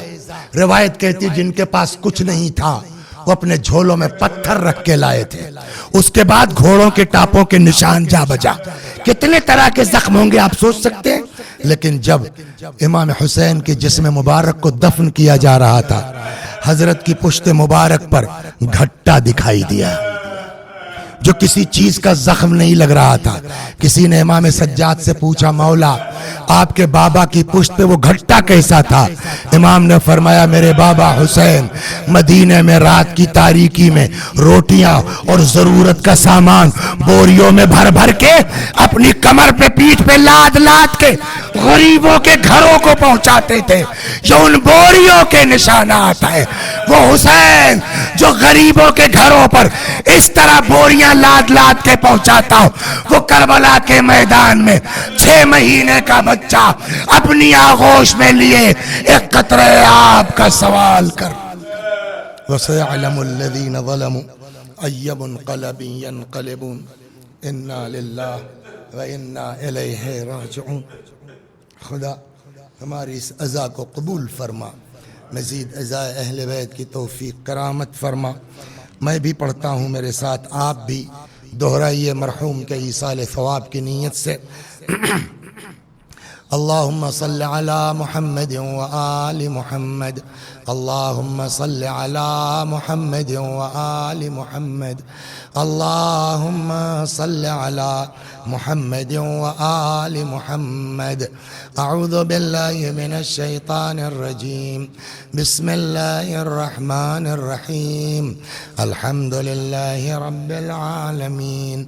روایت کہتی جن کے پاس کچھ نہیں تھا وہ اپنے جھولوں میں پتھر رکھ کے لائے تھے، اس کے بعد گھوڑوں کے ٹاپوں کے نشان جا بجا، کتنے طرح کے زخم ہوں گے آپ سوچ سکتے ہیں۔ لیکن جب امام حسین کے جسم مبارک کو دفن کیا جا رہا تھا، حضرت کی پشت مبارک پر گھٹا دکھائی دیا جو کسی چیز کا زخم نہیں لگ رہا تھا۔ کسی نے امام سجاد سے پوچھا مولا آپ کے بابا کی پشت پہ وہ گھٹا کیسا تھا؟ امام نے فرمایا میرے بابا حسین مدینے میں رات کی تاریکی میں روٹیاں اور ضرورت کا سامان بوریوں میں بھر بھر کے اپنی کمر پہ پیٹھ پہ لاد لاد کے غریبوں کے گھروں کو پہنچاتے تھے۔ جو ان بوریوں کے نشانات ہیں وہ حسین جو غریبوں کے گھروں پر اس طرح بوریاں لاد لاد کے پہنچاتا ہوں، وہ کربلا کے میدان میں 6 مہینے کا بچہ اپنی آغوش میں لیے ایک قطرہ آب کا سوال کر۔ وَسَيَعْلَمُ الَّذِينَ ظَلَمُوا أَيَّ مُنقَلَبٍ يَنقَلِبُونَ إِنَّا لِلَّهِ وَإِنَّا إِلَيْهِ رَاجِعُونَ۔ خدا ہماری اس عزا کو قبول فرما، مزید عزا اہل بیت کی توفیق کرامت فرما۔ میں بھی پڑھتا ہوں، میرے ساتھ آپ بھی دہرائیے مرحوم کے ایصال ثواب کی نیت سے۔ اللہم صل علی محمد وآل محمد، اللہم صل علی محمد وآل محمد، اللہم صل علی محمد وآل محمد۔ اعوذ باللہ من الشیطان الرجیم، بسم اللہ الرحمن الرحیم، الحمد للہ رب العالمین،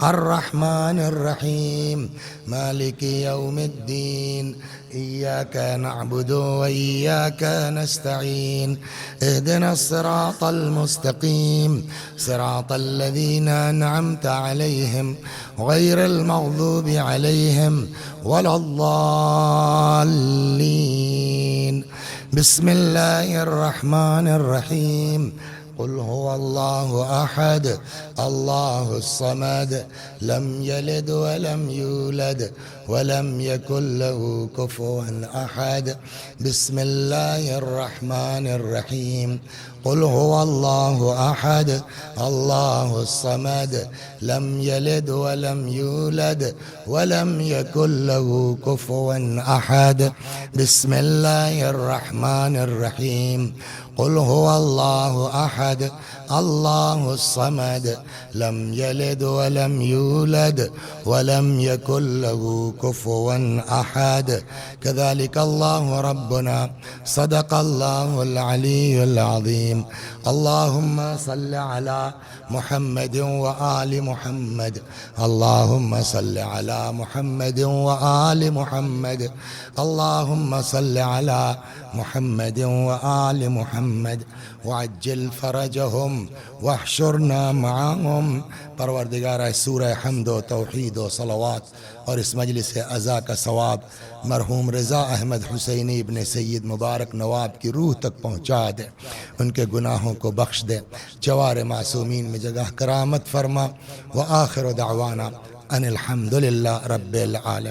الرحمن الرحیم، مالک یوم الدین، إياك نعبد وإياك نستعين، اهدنا الصراط المستقيم، صراط الذين أنعمت عليهم غير المغضوب عليهم ولا الضالين۔ بسم الله الرحمن الرحيم، قل هو الله أحد الله الصمد لم يلد ولم يولد ولم يكن له كفوا أحد۔ بسم الله الرحمن الرحيم، قل هو الله أحد الله الصمد لم يلد ولم يولد ولم يكن له كفوا أحد۔ بسم الله الرحمن الرحيم، قل هو الله أحد الله الصمد لم يلد ولم يولد ولم يكن له كفوا أحد۔ كذلك الله ربنا صدق الله العلي العظيم۔ اللهم صل على محمد وآل محمد، اللهم صل على محمد وآل محمد، اللهم صل على محمد وآل محمد، وعجل فرجهم واحشرنا معهم۔ پروردگارہ سورہ حمد و توحید و صلوات اور اس مجلس عزا کا ثواب مرحوم رضا احمد حسینی ابن سید مبارک نواب کی روح تک پہنچا دے، ان کے گناہوں کو بخش دے، جوار معصومین میں جگہ کرامت فرما۔ وآخر دعوانا ان الحمد للہ رب العالمین۔